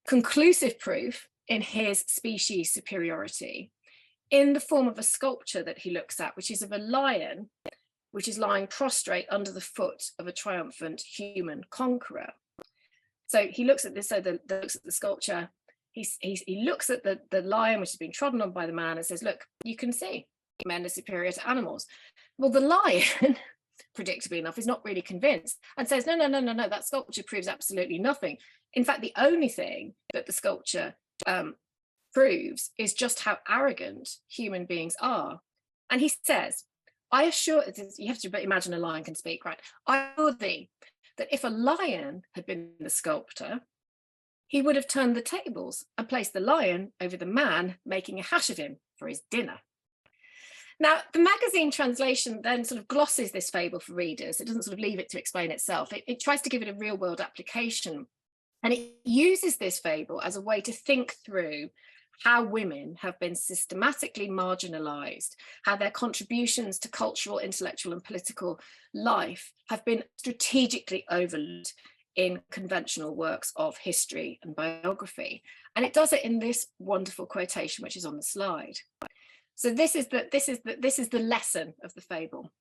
conclusive proof in his species superiority in the form of a sculpture that he looks at, which is of a lion which is lying prostrate under the foot of a triumphant human conqueror. So he looks at this, looks at the sculpture, he looks at the lion which has been trodden on by the man and says, look, you can see men are superior to animals. Well, the lion, predictably enough, is not really convinced and says, no, that sculpture proves absolutely nothing. In fact, the only thing that the sculpture proves is just how arrogant human beings are. And he says, I assure, you have to imagine a lion can speak, right? I assure thee that if a lion had been the sculptor, he would have turned the tables and placed the lion over the man, making a hash of him for his dinner. Now, the magazine translation then sort of glosses this fable for readers. It doesn't sort of leave it to explain itself. It tries to give it a real world application. And it uses this fable as a way to think through how women have been systematically marginalized, how their contributions to cultural, intellectual, and political life have been strategically overlooked in conventional works of history and biography. And it does it in this wonderful quotation, which is on the slide. So this is the lesson of the fable.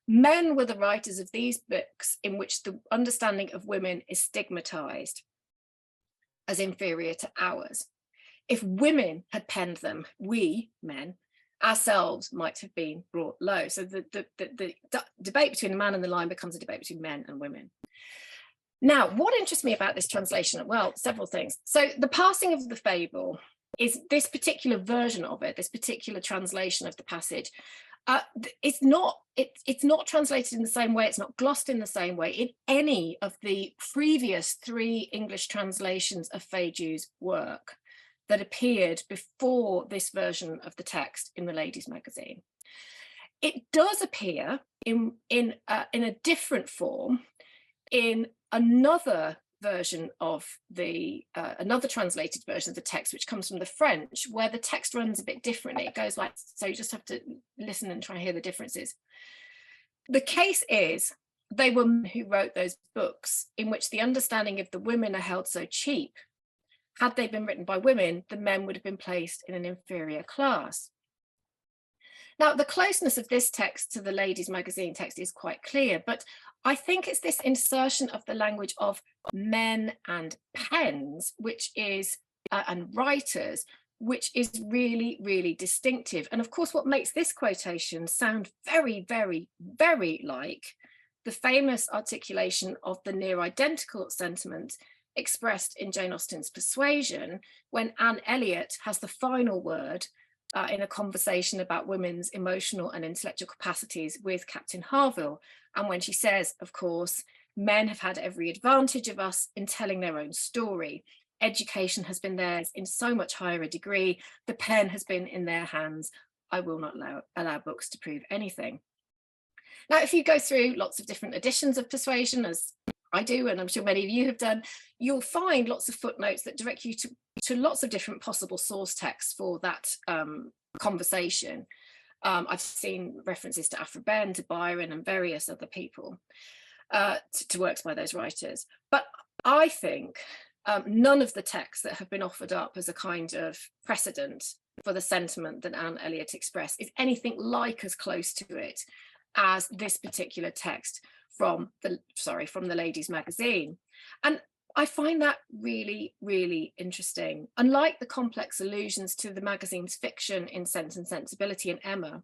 Men were the writers of these books in which the understanding of women is stigmatized as inferior to ours. If women had penned them, we, men, ourselves might have been brought low. So the debate between the man and the lion becomes a debate between men and women. Now, what interests me about this translation? Well, several things. So the passing of the fable is this particular version of it, this particular translation of the passage. It's not translated in the same way, it's not glossed in the same way in any of the previous 3 English translations of Feijoo's work that appeared before this version of the text in the Ladies magazine. It does appear in a different form in another version of the another translated version of the text, which comes from the French, where the text runs a bit differently. It goes like, so you just have to listen and try and hear the differences. The case is they were men who wrote those books in which the understanding of the women are held so cheap. Had they been written by women, the men would have been placed in an inferior class. Now, the closeness of this text to the Ladies' Magazine text is quite clear, but I think it's this insertion of the language of men and pens, which is, and writers, which is really, really distinctive. And of course, what makes this quotation sound very, very, very like the famous articulation of the near identical sentiment expressed in Jane Austen's Persuasion, when Anne Elliot has the final word in a conversation about women's emotional and intellectual capacities with Captain Harville. And when she says, of course, men have had every advantage of us in telling their own story. Education has been theirs in so much higher a degree. The pen has been in their hands. I will not allow books to prove anything. Now, if you go through lots of different editions of Persuasion, as I do, and I'm sure many of you have done, you'll find lots of footnotes that direct you to lots of different possible source texts for that conversation. I've seen references to Aphra Behn, to Byron, and various other people, to works by those writers. But I think none of the texts that have been offered up as a kind of precedent for the sentiment that Anne Elliot expressed is anything like as close to it as this particular text from the Ladies' Magazine. And I find that really, really interesting. Unlike the complex allusions to the magazine's fiction in Sense and Sensibility and Emma,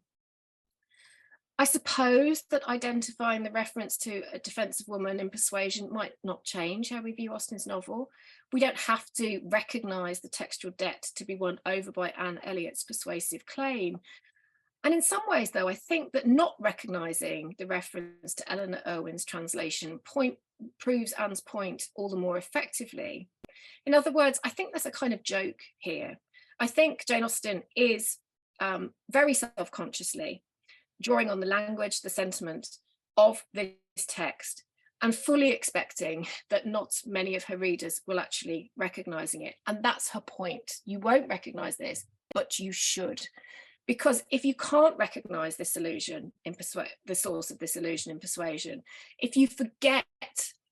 I suppose that identifying the reference to a defensive woman in Persuasion might not change how we view Austen's novel. We don't have to recognise the textual debt to be won over by Anne Elliot's persuasive claim. And in some ways, though, I think that not recognising the reference to Eleanor Irwin's translation proves Anne's point all the more effectively. In other words, I think there's a kind of joke here. I think Jane Austen is very self-consciously drawing on the language, the sentiment of this text, and fully expecting that not many of her readers will actually recognising it. And that's her point. You won't recognise this, but you should. Because if you can't recognise this illusion in the source of this illusion in Persuasion, if you forget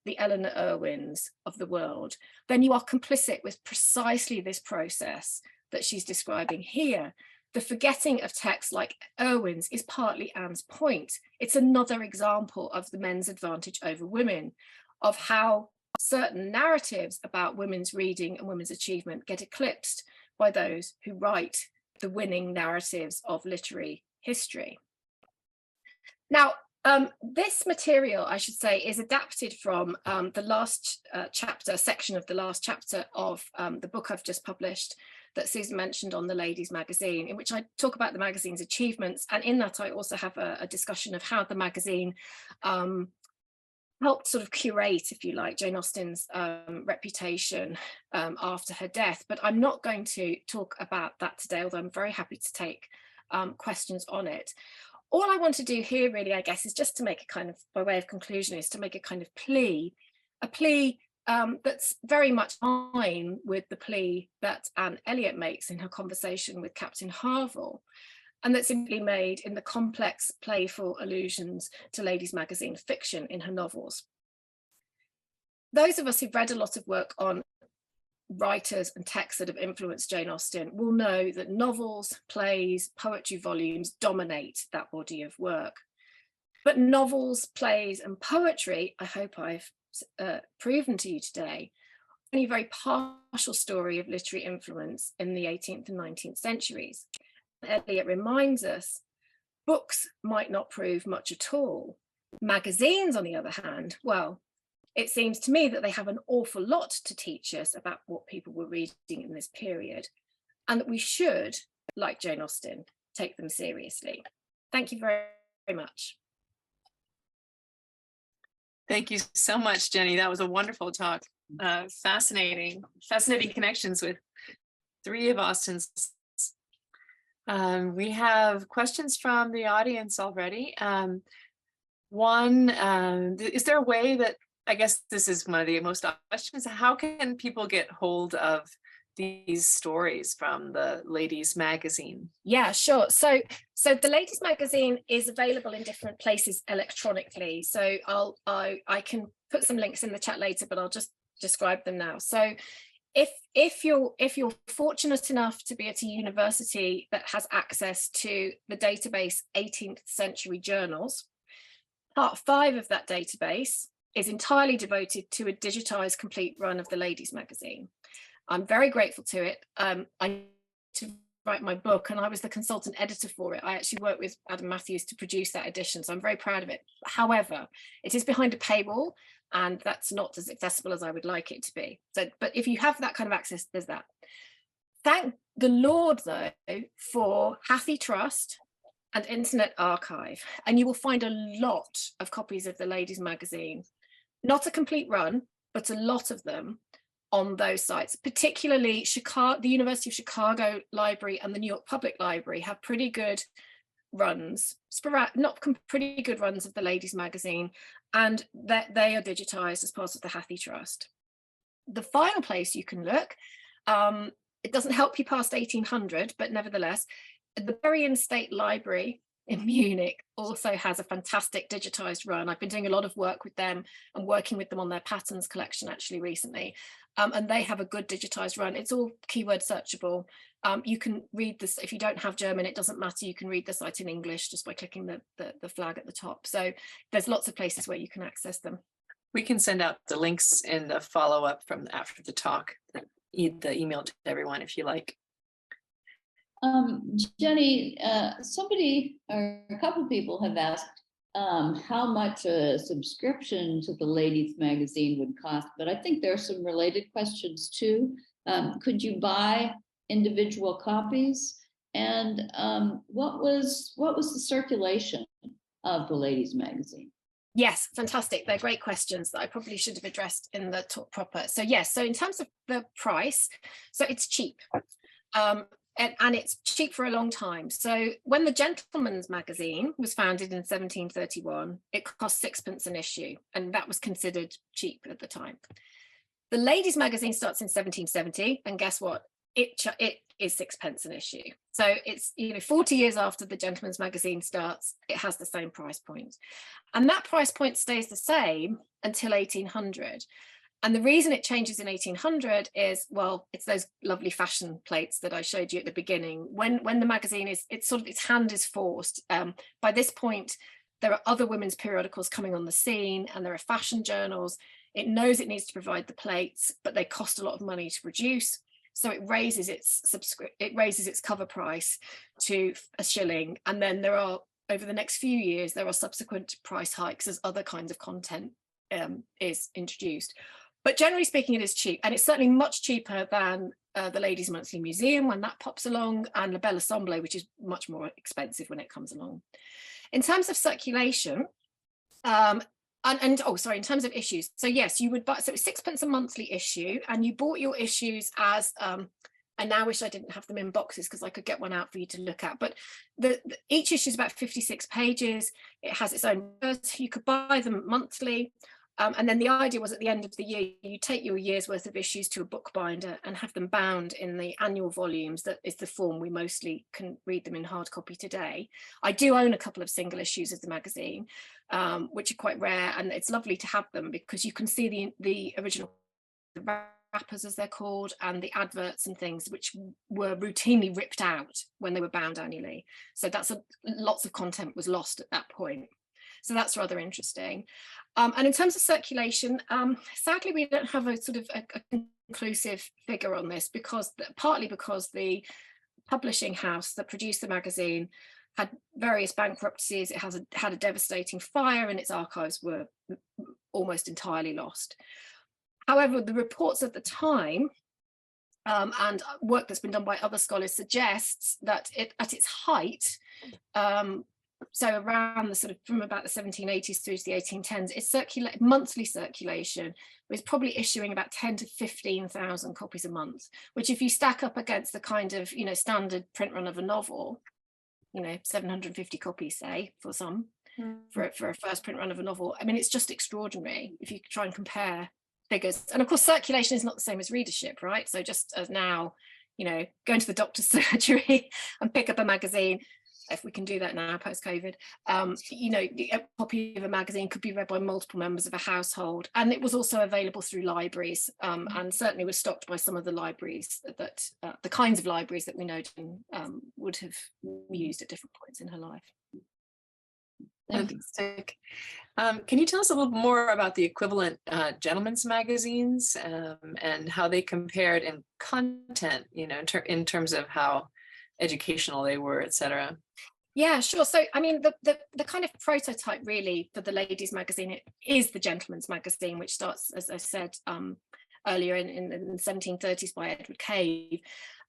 the Eleanor Irwins of the world, then you are complicit with precisely this process that she's describing here. The forgetting of texts like Irwin's is partly Anne's point. It's another example of the men's advantage over women, of how certain narratives about women's reading and women's achievement get eclipsed by those who write the winning narratives of literary history. Now, this material, I should say, is adapted from the last section of the last chapter of the book I've just published that Susan mentioned on the Ladies' Magazine, in which I talk about the magazine's achievements. And in that, I also have a discussion of how the magazine helped sort of curate, if you like, Jane Austen's reputation after her death. But I'm not going to talk about that today, although I'm very happy to take questions on it. All I want to do here really, I guess, is just to make a kind of, by way of conclusion, is to make a kind of plea, that's very much in line with the plea that Anne Elliot makes in her conversation with Captain Harville, and that's simply made in the complex, playful allusions to Ladies' Magazine fiction in her novels. Those of us who've read a lot of work on writers and texts that have influenced Jane Austen will know that novels, plays, poetry volumes dominate that body of work. But novels, plays, and poetry, I hope I've proven to you today, only a very partial story of literary influence in the 18th and 19th centuries. Elliot reminds us, books might not prove much at all. Magazines, on the other hand, well, it seems to me that they have an awful lot to teach us about what people were reading in this period, and that we should, like Jane Austen, take them seriously. Thank you very, very much. Thank you so much, Jenny. That was a wonderful talk. Fascinating connections with three of Austen's. We have questions from the audience already. One, is there a way that, I guess this is one of the most questions, how can people get hold of these stories from the ladies magazine? Yeah, sure. So the ladies magazine is available in different places electronically. So I can put some links in the chat later, but I'll just describe them now. So if you're fortunate enough to be at a university that has access to the database 18th century journals, part 5 of that database is entirely devoted to a digitized complete run of the ladies magazine. I'm very grateful to it. I to write my book, and I was the consultant editor for it. I actually worked with Adam Matthews to produce that edition, so I'm very proud of it. However, it is behind a paywall, and that's not as accessible as I would like it to be. So, but if you have that kind of access, there's that. Thank the Lord, though, for HathiTrust and Internet Archive, and you will find a lot of copies of the ladies magazine, not a complete run, but a lot of them on those sites. Particularly Chicago, the University of Chicago Library and the New York Public Library have pretty good runs, pretty good runs of the ladies magazine, and that they are digitized as part of the HathiTrust. The final place you can look, it doesn't help you past 1800, but nevertheless, the Bavarian State Library in Munich also has a fantastic digitized run. I've been doing a lot of work with them and working with them on their patterns collection actually recently, and they have a good digitized run. It's all keyword searchable. You can read this if you don't have German, it doesn't matter, you can read the site in English just by clicking the flag at the top. So there's lots of places where you can access them. We can send out the links in the follow-up from after the talk, the email to everyone if you like. Jenny, somebody or a couple people have asked how much a subscription to the ladies magazine would cost, but I think there are some related questions too. Could you buy individual copies? And what was the circulation of the ladies magazine? Yes, fantastic. They're great questions that I probably should have addressed in the talk proper. So yes, so in terms of the price, so it's cheap. And it's cheap for a long time. So when the Gentleman's Magazine was founded in 1731, it cost 6p an issue, and that was considered cheap at the time. The Ladies' Magazine starts in 1770, and guess what? It is 6p an issue. So it's 40 years after the Gentleman's Magazine starts, it has the same price point, and that price point stays the same until 1800. And the reason it changes in 1800 is, well, it's those lovely fashion plates that I showed you at the beginning. When the magazine its hand is forced. By this point, there are other women's periodicals coming on the scene, and there are fashion journals. It knows it needs to provide the plates, but they cost a lot of money to produce. So it raises its cover price to a shilling. And then there are, over the next few years, there are subsequent price hikes as other kinds of content is introduced. But generally speaking, it is cheap, and it's certainly much cheaper than the Ladies' Monthly Museum when that pops along, and La Belle Assemblée, which is much more expensive when it comes along. In terms of circulation, in terms of issues, so yes, you would buy, so it's 6p a monthly issue, and you bought your issues as, I now wish I didn't have them in boxes because I could get one out for you to look at, but each issue is about 56 pages. It has its own, you could buy them monthly. And then the idea was at the end of the year, you take your year's worth of issues to a bookbinder and have them bound in the annual volumes. That is the form we mostly can read them in hard copy today. I do own a couple of single issues of the magazine, which are quite rare, and it's lovely to have them because you can see the original wrappers, as they're called, and the adverts and things which were routinely ripped out when they were bound annually. So lots of content was lost at that point. So that's rather interesting. And in terms of circulation, sadly, we don't have a sort of a conclusive figure on this, partly because the publishing house that produced the magazine had various bankruptcies. It had a devastating fire, and its archives were almost entirely lost. However, the reports at the time and work that's been done by other scholars suggests that at its height, so around the sort of from about the 1780s through to the 1810s, its monthly circulation was probably issuing about 10 to 15,000 copies a month, which if you stack up against the kind of standard print run of a novel, 750 copies, say, for some, for a first print run of a novel. I mean, it's just extraordinary if you try and compare figures. And of course, circulation is not the same as readership, right? So just as now, you know, go into the doctor's surgery and pick up a magazine, if we can do that now post-COVID, you know, a copy of a magazine could be read by multiple members of a household. And it was also available through libraries, and certainly was stocked by some of the libraries that, the kinds of libraries that we know would have used at different points in her life. Fantastic. Can you tell us a little more about the equivalent gentlemen's magazines and how they compared in content, you know, in terms of how educational they were, et cetera? Yeah, sure. So, I mean, the kind of prototype really for the ladies' magazine is the gentleman's magazine, which starts, as I said earlier, in the 1730s by Edward Cave,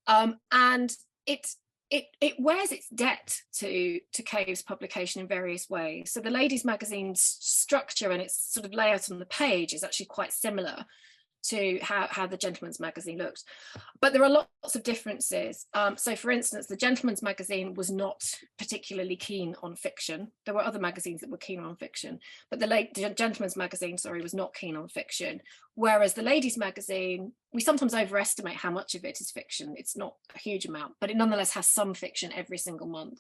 and it wears its debt to Cave's publication in various ways. So the ladies' magazine's structure and its sort of layout on the page is actually quite similar to how the gentleman's magazine looked, but there are lots of differences. So for instance, the gentleman's magazine was not particularly keen on fiction. There were other magazines that were keen on fiction, but the gentleman's magazine, sorry, was not keen on fiction. Whereas the ladies' magazine, we sometimes overestimate how much of it is fiction. It's not a huge amount, but it nonetheless has some fiction every single month.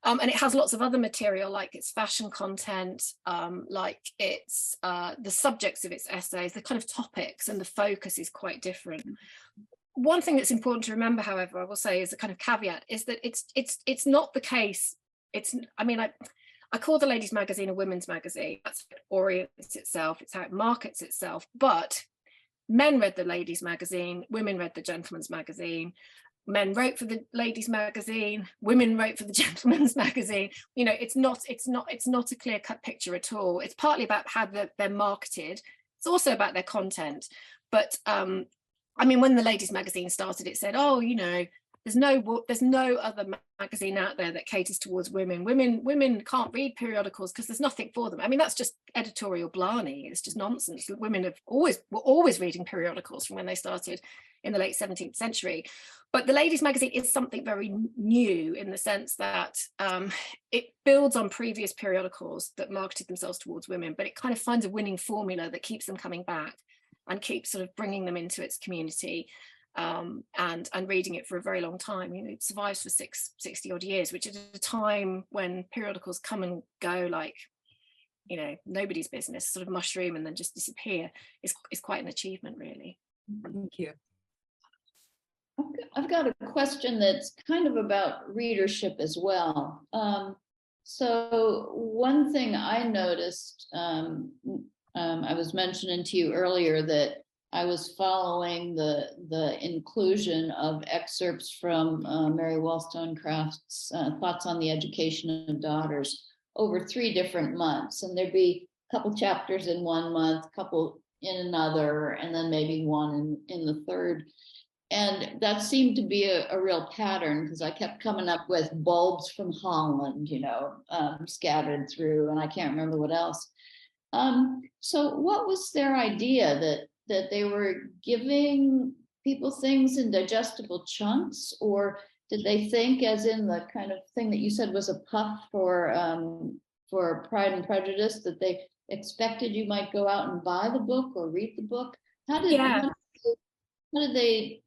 And it has lots of other material, like its fashion content, like its the subjects of its essays, the kind of topics, and the focus is quite different. One thing that's important to remember, however, I will say as a kind of caveat, is that it's not the case. I mean, I call the ladies' magazine a women's magazine. That's how it orients itself. It's how it markets itself. But men read the ladies' magazine, women read the gentleman's magazine. Men wrote for the ladies' magazine, women wrote for the gentleman's magazine. You know, it's not a clear-cut picture at all. It's partly about how they're marketed. It's also about their content. But I mean, when the ladies' magazine started, it said, oh, you know, there's no other magazine out there that caters towards women. Women can't read periodicals because there's nothing for them. I mean, that's just editorial blarney. It's just were always reading periodicals from when they started in the late 17th century. But the ladies' magazine is something very new in the sense that it builds on previous periodicals that marketed themselves towards women, but it kind of finds a winning formula that keeps them coming back and keeps sort of bringing them into its community. And reading it for a very long time. You know, it survives for 60 odd years, which at a time when periodicals come and go like, you know, nobody's business, sort of mushroom and then just disappear, is quite an achievement, really. Thank you. I've got a question that's kind of about readership as well. So one thing I noticed, I was mentioning to you earlier that I was following the inclusion of excerpts from Mary Wollstonecraft's Thoughts on the Education of Daughters over 3 different months. And there'd be a couple chapters in one month, a couple in another, and then maybe one in the third. And that seemed to be a real pattern because I kept coming up with bulbs from Holland, you know, scattered through, and I can't remember what else. So what was their idea that they were giving people things in digestible chunks, or did they think, as in the kind of thing that you said was a puff for Pride and Prejudice, that they expected you might go out and buy the book or read the book? How did they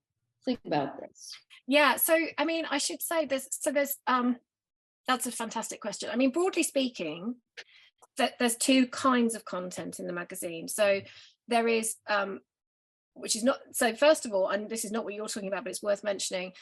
think about this? Yeah, so I mean, I should say there's that's a fantastic question. I mean, broadly speaking, there's 2 kinds of content in the magazine. So there is which is not, so first of all, and this is not what you're talking about, but it's worth mentioning,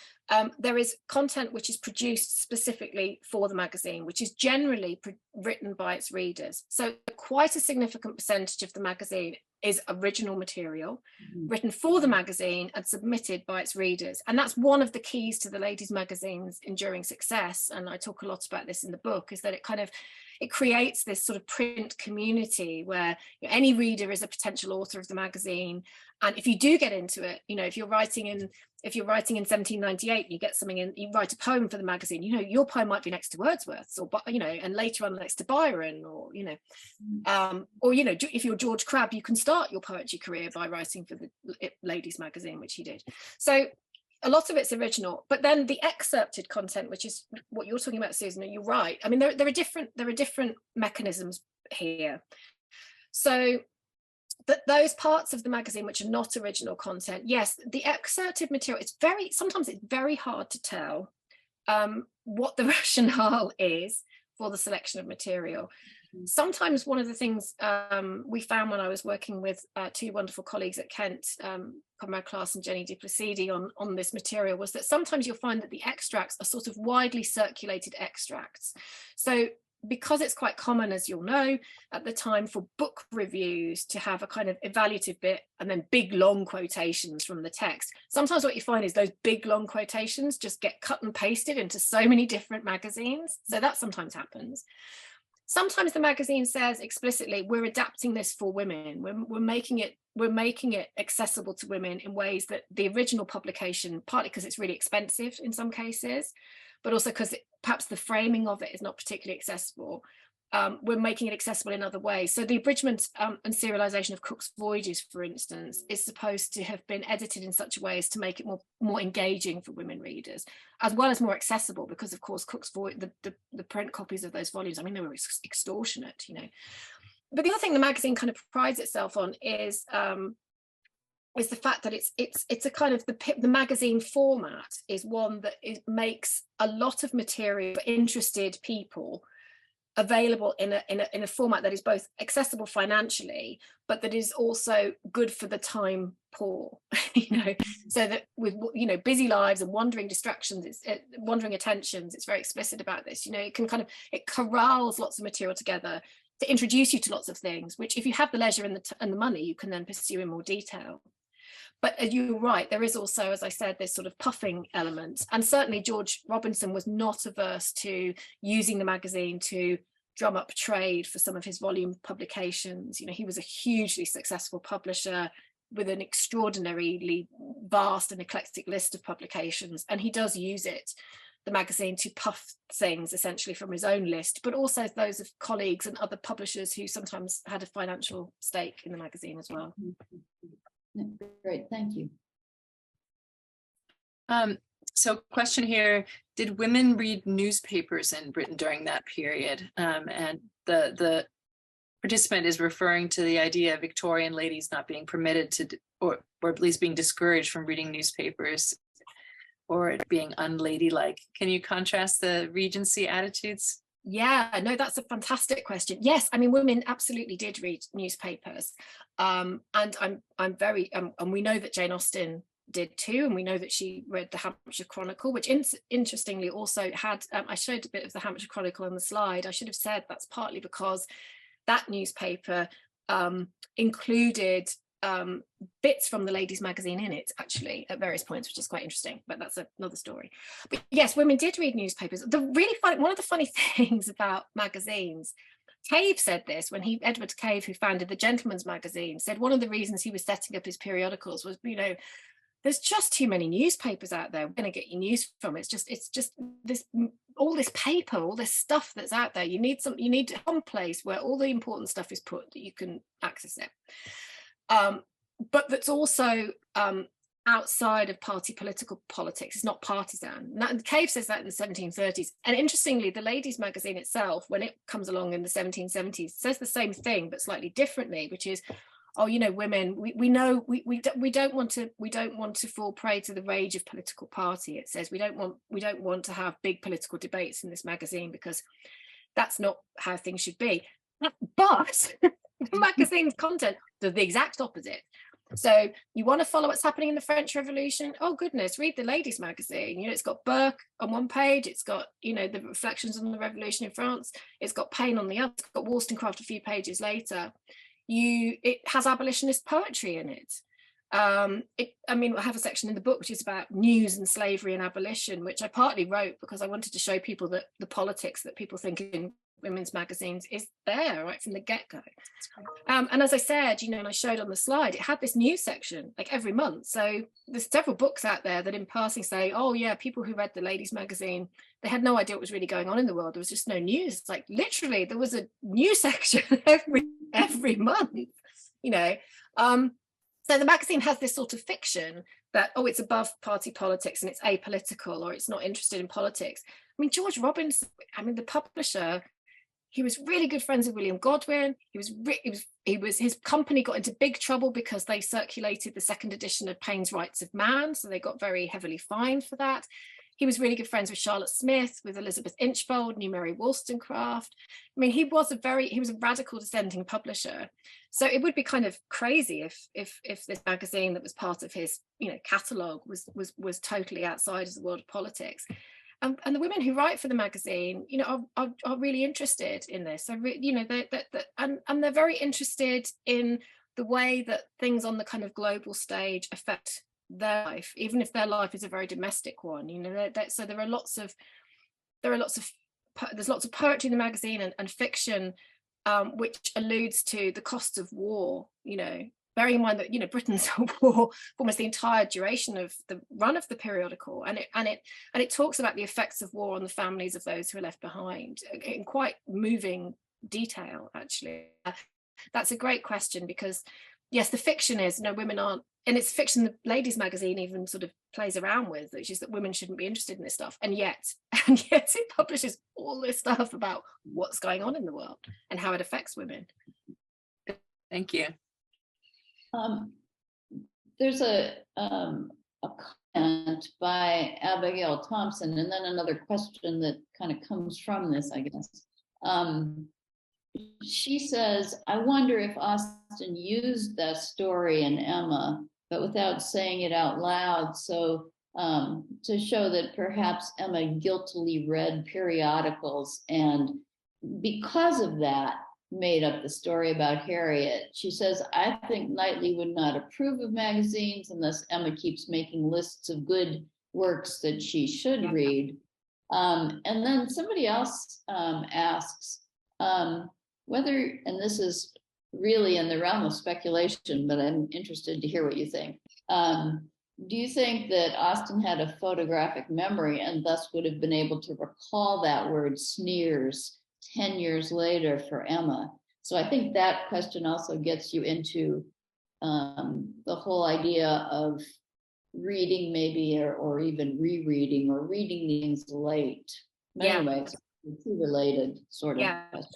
there is content which is produced specifically for the magazine, which is generally written by its readers. So quite a significant percentage of the magazine is original material written for the magazine and submitted by its readers. And that's one of the keys to the ladies' magazine's enduring success. And I talk a lot about this in the book, is that it creates this sort of print community where any reader is a potential author of the magazine. And if you do get into it, you know, if you're writing in 1798, you get something in, you write a poem for the magazine, you know, your poem might be next to Wordsworth's, or, you know, and later on next to Byron, or, you know, if you're George Crabbe, you can start your poetry career by writing for the ladies' magazine, which he did. So a lot of it's original, but then the excerpted content, which is what you're talking about, Susan, and you're right. I mean, there are different mechanisms here. So those parts of the magazine which are not original content, yes, the excerpted material, sometimes it's very hard to tell what the rationale is for the selection of material. Sometimes one of the things we found when I was working with two wonderful colleagues at Kent, Conrad Class and Jennie Batchelor on this material, was that sometimes you'll find that the extracts are sort of widely circulated extracts. So because it's quite common, as you'll know, at the time for book reviews to have a kind of evaluative bit and then big long quotations from the text, sometimes what you find is those big long quotations just get cut and pasted into so many different magazines. So that sometimes happens. Sometimes the magazine says explicitly, we're adapting this for women. We're making it accessible to women in ways that the original publication, partly because it's really expensive in some cases, but also because perhaps the framing of it is not particularly accessible. We're making it accessible in other ways. So the abridgment and serialization of Cook's Voyages, for instance, is supposed to have been edited in such a way as to make it more engaging for women readers, as well as more accessible, because of course Cook's the print copies of those volumes, I mean, they were extortionate, you know. But the other thing the magazine kind of prides itself on is the fact that it's a kind of the magazine format is one that makes a lot of material for interested people available in a format that is both accessible financially, but that is also good for the time poor, you know, so that with, you know, busy lives and wandering distractions, wandering attentions, it's very explicit about this, you know, it corrals lots of material together to introduce you to lots of things, which if you have the leisure and the money, you can then pursue in more detail. But you're right, there is also, as I said, this sort of puffing element. And certainly George Robinson was not averse to using the magazine to drum up trade for some of his volume publications. You know, he was a hugely successful publisher with an extraordinarily vast and eclectic list of publications. And he does use the magazine, to puff things essentially from his own list, but also those of colleagues and other publishers who sometimes had a financial stake in the magazine as well. Great, thank you. So question here, did women read newspapers in Britain during that period? And the participant is referring to the idea of Victorian ladies not being permitted to, or at least being discouraged from reading newspapers, or it being unladylike. Can you contrast the Regency attitudes? Yeah, no, that's a fantastic question. Yes, I mean, women absolutely did read newspapers. And I'm very, and we know that Jane Austen did too, and we know that she read the Hampshire Chronicle, which interestingly also had, I showed a bit of the Hampshire Chronicle on the slide. I should have said that's partly because that newspaper included bits from the ladies' magazine in it, actually, at various points, which is quite interesting, but that's another story. But yes, women did read newspapers. One of the funny things about magazines, Cave said this when Edward Cave, who founded the Gentleman's Magazine, said one of the reasons he was setting up his periodicals was, you know, there's just too many newspapers out there. We're going to get your news from. It's just this, all this paper, all this stuff that's out there. You need one place where all the important stuff is put that you can access it. But that's also outside of party politics. It's not partisan. And Cave says that in the 1730s. And interestingly, the ladies' magazine itself, when it comes along in the 1770s, says the same thing but slightly differently, which is, oh, you know, women, we know we don't want to fall prey to the rage of political party. It says we don't want to have big political debates in this magazine because that's not how things should be. But the magazine's content does the exact opposite. So you want to follow what's happening in the French Revolution? Oh goodness, read the ladies' magazine. You know, it's got Burke on one page, it's got, you know, the reflections on the revolution in France, it's got Paine on the other, it's got Wollstonecraft a few pages later. It has abolitionist poetry in it. I mean, I have a section in the book which is about news and slavery and abolition, which I partly wrote because I wanted to show people that the politics that people think in women's magazines is there right from the get-go. And as I said, you know, and I showed on the slide, it had this news section like every month. So there's several books out there that in passing say, oh yeah, people who read the ladies' magazine, they had no idea what was really going on in the world. There was just no news. It's like literally there was a news section every month, you know. So the magazine has this sort of fiction that, oh, it's above party politics and it's apolitical or it's not interested in politics. I mean, George Robinson, I mean, the publisher, He was really good friends with William Godwin. His company got into big trouble because they circulated the second edition of Paine's Rights of Man, so they got very heavily fined for that. He was really good friends with Charlotte Smith, with Elizabeth Inchbold, knew Mary Wollstonecraft. I mean, he was a radical dissenting publisher. So it would be kind of crazy if this magazine that was part of his, catalogue was totally outside of the world of politics. And the women who write for the magazine, are really interested in this. So, and they're very interested in the way that things on the kind of global stage affect their life, even if their life is a very domestic one. So there's lots of poetry in the magazine and fiction, which alludes to the cost of war. Bearing in mind that Britain's at war for almost the entire duration of the run of the periodical, and it talks about the effects of war on the families of those who are left behind in quite moving detail. Actually, that's a great question, because yes, the fiction is women aren't, and it's fiction the ladies magazine even sort of plays around with, which is that women shouldn't be interested in this stuff, and yet it publishes all this stuff about what's going on in the world and how it affects women. Thank you. There's a comment by Abigail Thompson, and then another question that kind of comes from this, I guess. She says, I wonder if Austen used that story in Emma, but without saying it out loud, so to show that perhaps Emma guiltily read periodicals, and because of that, made up the story about Harriet. She says, I think Knightley would not approve of magazines unless Emma keeps making lists of good works that she should read. And then somebody else asks whether, and this is really in the realm of speculation, but I'm interested to hear what you think. Do you think that Austen had a photographic memory and thus would have been able to recall that word sneers 10 years later for Emma? So I think that question also gets you into the whole idea of reading maybe, or even rereading or reading things late. Anyway, it's two related sort of question.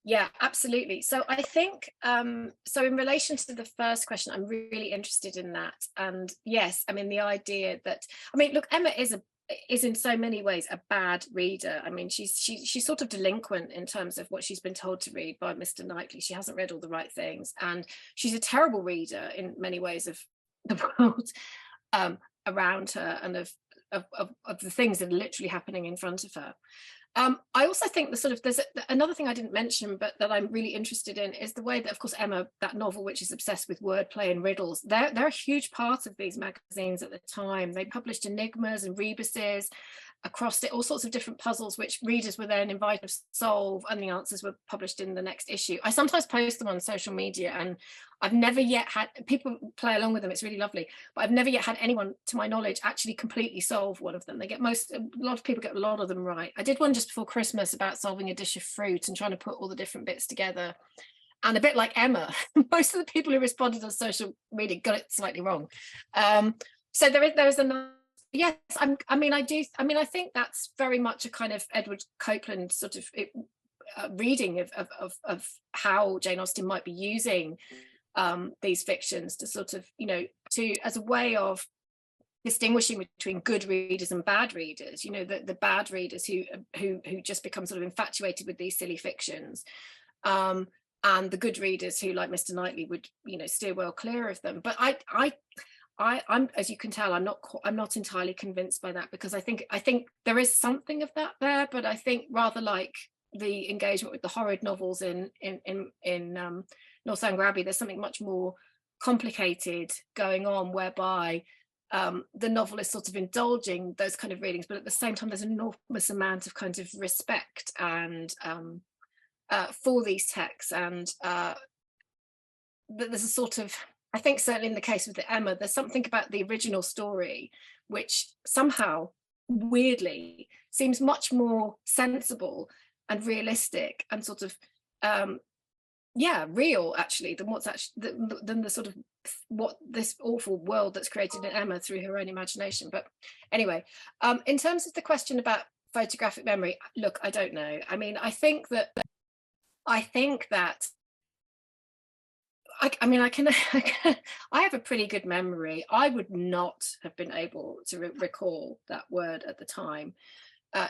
Yeah, absolutely. So I think, so in relation to the first question, I'm really interested in that. And yes, I mean, the idea that, look, Emma is in so many ways a bad reader. I mean, she's sort of delinquent in terms of what she's been told to read by Mr. Knightley. She hasn't read all the right things, and she's a terrible reader in many ways of the world around her, and of the things that are literally happening in front of her. I also think there's another thing I didn't mention, but that I'm really interested in, is the way that, of course, Emma, that novel which is obsessed with wordplay and riddles, they're a huge part of these magazines at the time. They published enigmas and rebuses across all sorts of different puzzles, which readers were then invited to solve, and the answers were published in the next issue. I sometimes post them on social media, and I've never yet had people play along with them. It's really lovely, but I've never yet had anyone, to my knowledge, actually completely solve one of them. A lot of people get a lot of them right. I did one just before Christmas about solving a dish of fruit and trying to put all the different bits together. And a bit like Emma, most of the people who responded on social media got it slightly wrong. So there is another. Yes, I think that's very much a kind of Edward Copeland sort of reading of how Jane Austen might be using these fictions to sort of, as a way of distinguishing between good readers and bad readers. The bad readers who just become sort of infatuated with these silly fictions, and the good readers who, like Mr. Knightley, would steer well clear of them. But I'm, as you can tell, I'm not entirely convinced by that, because I think there is something of that there, but I think rather like the engagement with the horrid novels in Northanger Abbey, there's something much more complicated going on, whereby the novel is sort of indulging those kind of readings, but at the same time there's an enormous amount of kind of respect and for these texts, and there's a sort of, I think certainly in the case with the Emma, there's something about the original story which somehow weirdly seems much more sensible and realistic and sort of real actually than what's actually than the sort of what this awful world that's created in Emma through her own imagination. But anyway, in terms of the question about photographic memory, look, I don't know. I mean, I think that I think that I mean, I have a pretty good memory. I would not have been able to recall that word at the time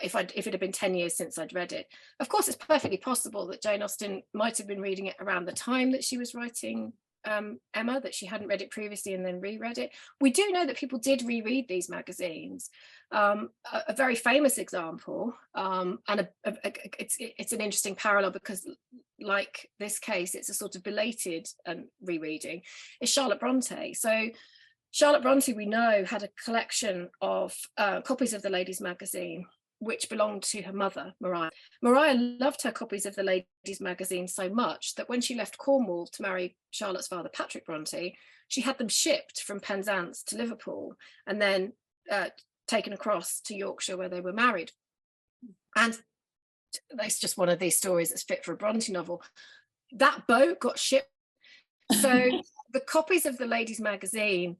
if it had been 10 years since I'd read it. Of course, it's perfectly possible that Jane Austen might have been reading it around the time that she was writing Emma, that she hadn't read it previously and then reread it. We do know that people did reread these magazines. A very famous example, and it's an interesting parallel because, like this case, it's a sort of belated rereading, is Charlotte Bronte. So Charlotte Bronte, we know, had a collection of copies of the Ladies' Magazine, which belonged to her mother, Maria. Maria loved her copies of the Ladies' Magazine so much that when she left Cornwall to marry Charlotte's father, Patrick Bronte, she had them shipped from Penzance to Liverpool and then taken across to Yorkshire, where they were married. And that's just one of these stories that's fit for a Bronte novel. That boat got shipped. So the copies of the Ladies' Magazine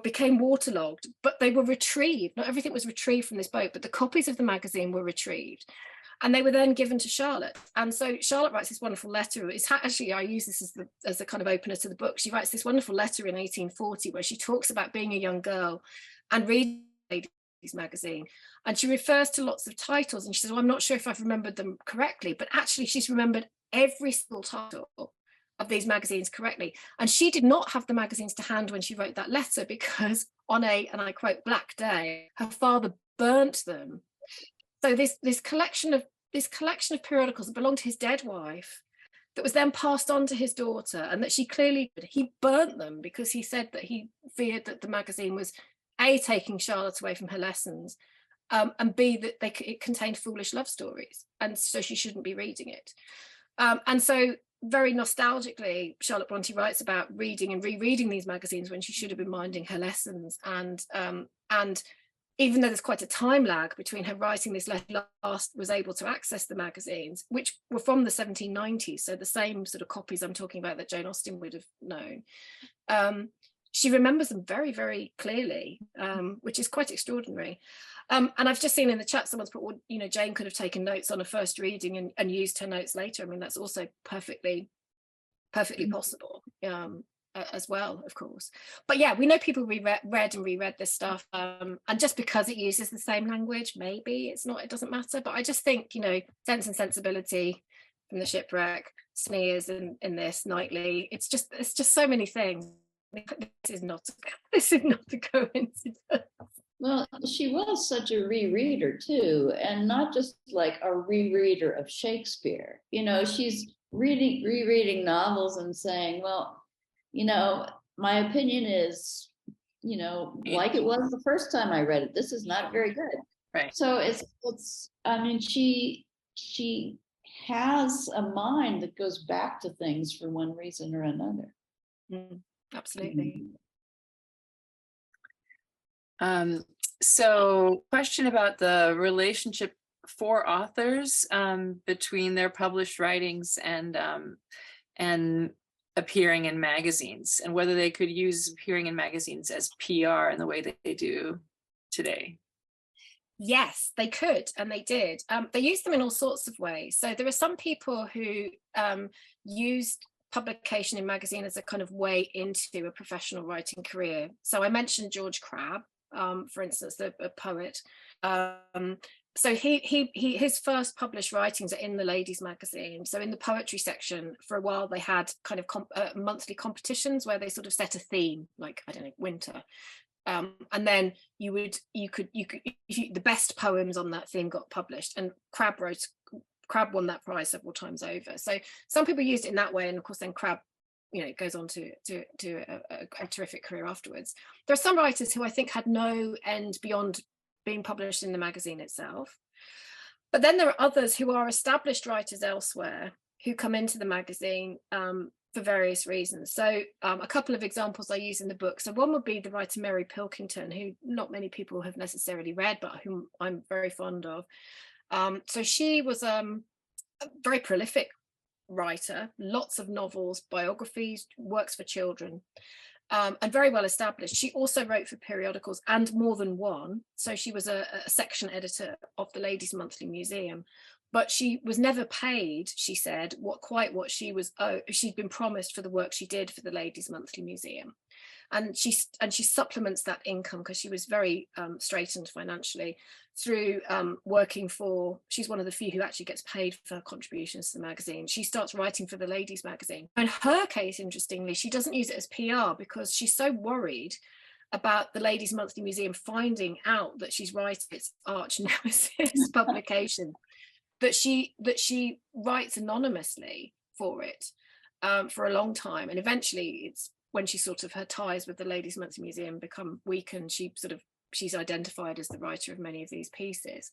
became waterlogged, but they were retrieved. Not everything was retrieved from this boat, but the copies of the magazine were retrieved. And they were then given to Charlotte. And so Charlotte writes this wonderful letter. It's actually, I use this as a kind of opener to the book. She writes this wonderful letter in 1840 where she talks about being a young girl and reading Ladies' Magazine. And she refers to lots of titles. And she says, well, I'm not sure if I've remembered them correctly, but actually she's remembered every single title of these magazines correctly. And she did not have the magazines to hand when she wrote that letter because on a, and I quote, black day, her father burnt them. So this collection of periodicals that belonged to his dead wife, that was then passed on to his daughter, and that he burnt them because he said that he feared that the magazine was A, taking Charlotte away from her lessons, and B, that it contained foolish love stories, and so she shouldn't be reading it. And so very nostalgically, Charlotte Bronte writes about reading and rereading these magazines when she should have been minding her lessons. And even though there's quite a time lag between her writing this letter last was able to access the magazines, which were from the 1790s, so the same sort of copies I'm talking about that Jane Austen would have known, she remembers them very, very clearly, which is quite extraordinary. And I've just seen in the chat someone's put, well, Jane could have taken notes on a first reading and used her notes later. I mean, that's also perfectly possible as well, of course. But yeah, we know people read and reread this stuff, and just because it uses the same language, maybe it doesn't matter. But I just think, Sense and Sensibility from the Shipwreck, sneers in this, Knightley. It's just so many things. This is not a coincidence. Well, she was such a rereader too, and not just like a rereader of Shakespeare. She's rereading novels and saying, well, my opinion is, like it was the first time I read it. This is not very good. Right. So she has a mind that goes back to things for one reason or another. Absolutely. So question about the relationship for authors between their published writings and appearing in magazines, and whether they could use appearing in magazines as PR in the way that they do today. Yes, they could, and they did. They used them in all sorts of ways. So there are some people who used publication in magazine as a kind of way into a professional writing career. So I mentioned George Crabbe, for instance, a poet. So his first published writings are in the Ladies' Magazine. So in the poetry section, for a while they had kind of monthly competitions where they sort of set a theme, like, I don't know, winter. And then the best poems on that theme got published, and Crabbe won that prize several times over. So some people used it in that way, and of course then Crabbe, goes on to a terrific career afterwards. There are some writers who I think had no end beyond being published in the magazine itself. But then there are others who are established writers elsewhere who come into the magazine for various reasons. So a couple of examples I use in the book. So one would be the writer Mary Pilkington, who not many people have necessarily read, but whom I'm very fond of. So she was a very prolific writer, lots of novels, biographies, works for children. and very well established. She also wrote for periodicals and more than one. So she was a section editor of the Ladies' Monthly Museum, but she was never paid, she said, what she was she'd been promised for the work she did for the Ladies' Monthly Museum. And she supplements that income, because she was very straitened financially, through working for, she's one of the few who actually gets paid for her contributions to the magazine. She starts writing for the Ladies magazine. In her case, interestingly, she doesn't use it as PR, because she's so worried about the Ladies' Monthly Museum finding out that she's writing its arch nemesis publication, that she writes anonymously for it for a long time. And eventually, it's when she sort of, her ties with the Ladies' Monthly Museum become weakened, she's identified as the writer of many of these pieces.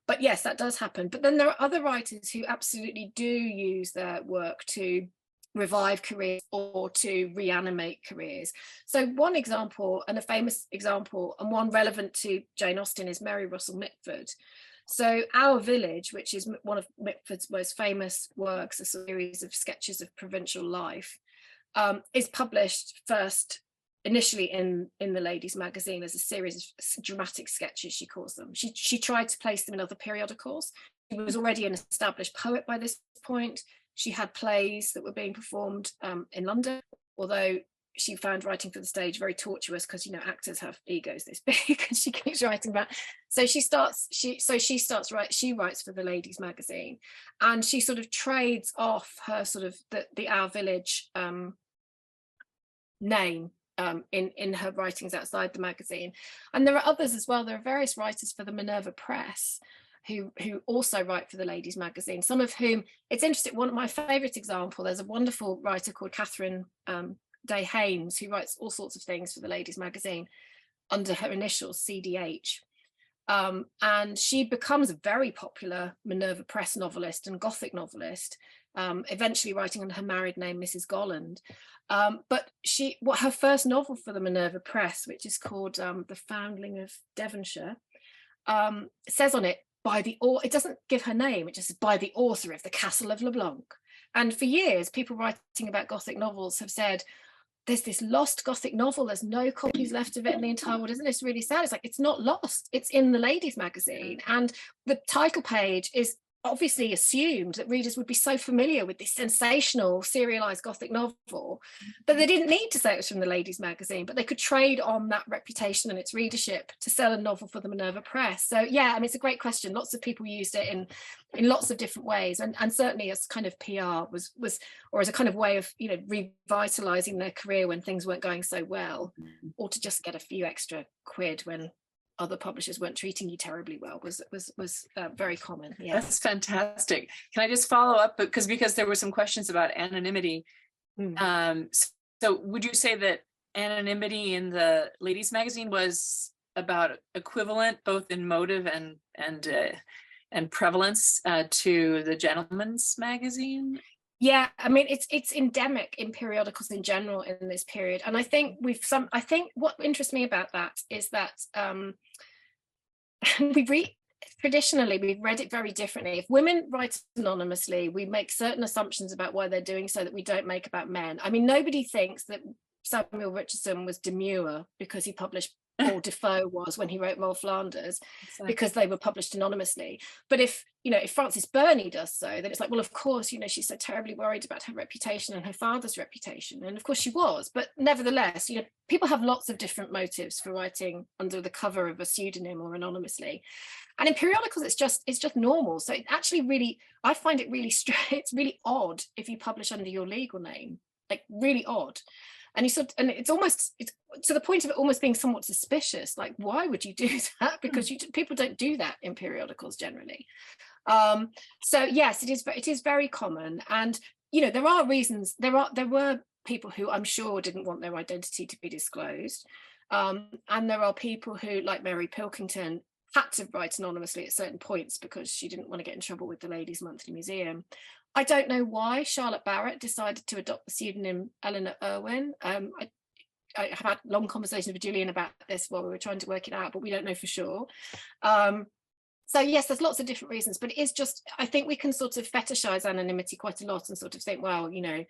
But yes, that does happen. But then there are other writers who absolutely do use their work to revive careers or to reanimate careers. So one example, and a famous example, and one relevant to Jane Austen, is Mary Russell Mitford. So Our Village, which is one of Mitford's most famous works, a series of sketches of provincial life, is published first initially in the Ladies magazine as a series of dramatic sketches, she calls them. She tried to place them in other periodicals. She was already an established poet by this point. She had plays that were being performed in London, although she found writing for the stage very tortuous, because, you know, actors have egos this big, and she keeps writing about. So she writes for the Ladies magazine, and she sort of trades off her sort of the Our Village name in her writings outside the magazine. And there are others as well. There are various writers for the Minerva Press who also write for the Ladies magazine, some of whom, it's interesting, one of my favorite example, there's a wonderful writer called Catherine Day Haynes, who writes all sorts of things for the Ladies magazine under her initials CDH, and she becomes a very popular Minerva Press novelist and Gothic novelist, eventually writing under her married name Mrs. Golland. But her first novel for the Minerva Press, which is called The Foundling of Devonshire, says on it, it doesn't give her name, it just says by the author of The Castle of LeBlanc. And for years, people writing about Gothic novels have said, there's this lost Gothic novel, there's no copies left of it in the entire world. Isn't this really sad? It's like, it's not lost, it's in the Ladies magazine. And the title page is obviously assumed that readers would be so familiar with this sensational serialized Gothic novel that they didn't need to say it was from the Ladies magazine, but they could trade on that reputation and its readership to sell a novel for the Minerva Press. So yeah, I mean, it's a great question. Lots of people used it in lots of different ways, and certainly as kind of PR was or as a kind of way of, you know, revitalizing their career when things weren't going so well, or to just get a few extra quid when other publishers weren't treating you terribly well was very common. Yeah, that's fantastic. Can I just follow up, because there were some questions about anonymity. So would you say that anonymity in the Ladies magazine was about equivalent both in motive and prevalence to the Gentleman's magazine? Yeah, I mean, it's endemic in periodicals in general in this period, and I think what interests me about that is that traditionally we've read it very differently. If women write anonymously, we make certain assumptions about why they're doing so that we don't make about men. I mean, nobody thinks that Samuel Richardson was demure because he published, or Defoe was when he wrote Moll Flanders, because they were published anonymously. But if Frances Burney does so, then it's like, well, of course, you know, she's so terribly worried about her reputation and her father's reputation. And of course she was, but nevertheless, you know, people have lots of different motives for writing under the cover of a pseudonym or anonymously. And in periodicals, it's just normal. So it actually really, I find it really it's really odd if you publish under your legal name, like really odd. And it's to the point of it almost being somewhat suspicious. Like, why would you do that? Because people don't do that in periodicals generally. So yes, it is very common. And, you know, there are reasons. There were people who I'm sure didn't want their identity to be disclosed. And there are people who, like Mary Pilkington, had to write anonymously at certain points because she didn't want to get in trouble with the Ladies Monthly Museum. I don't know why Charlotte Barrett decided to adopt the pseudonym Eleanor Irwin. I have had long conversations with Julian about this while we were trying to work it out, but we don't know for sure. So yes, there's lots of different reasons, but it is just, I think we can sort of fetishize anonymity quite a lot and sort of think, well, you know,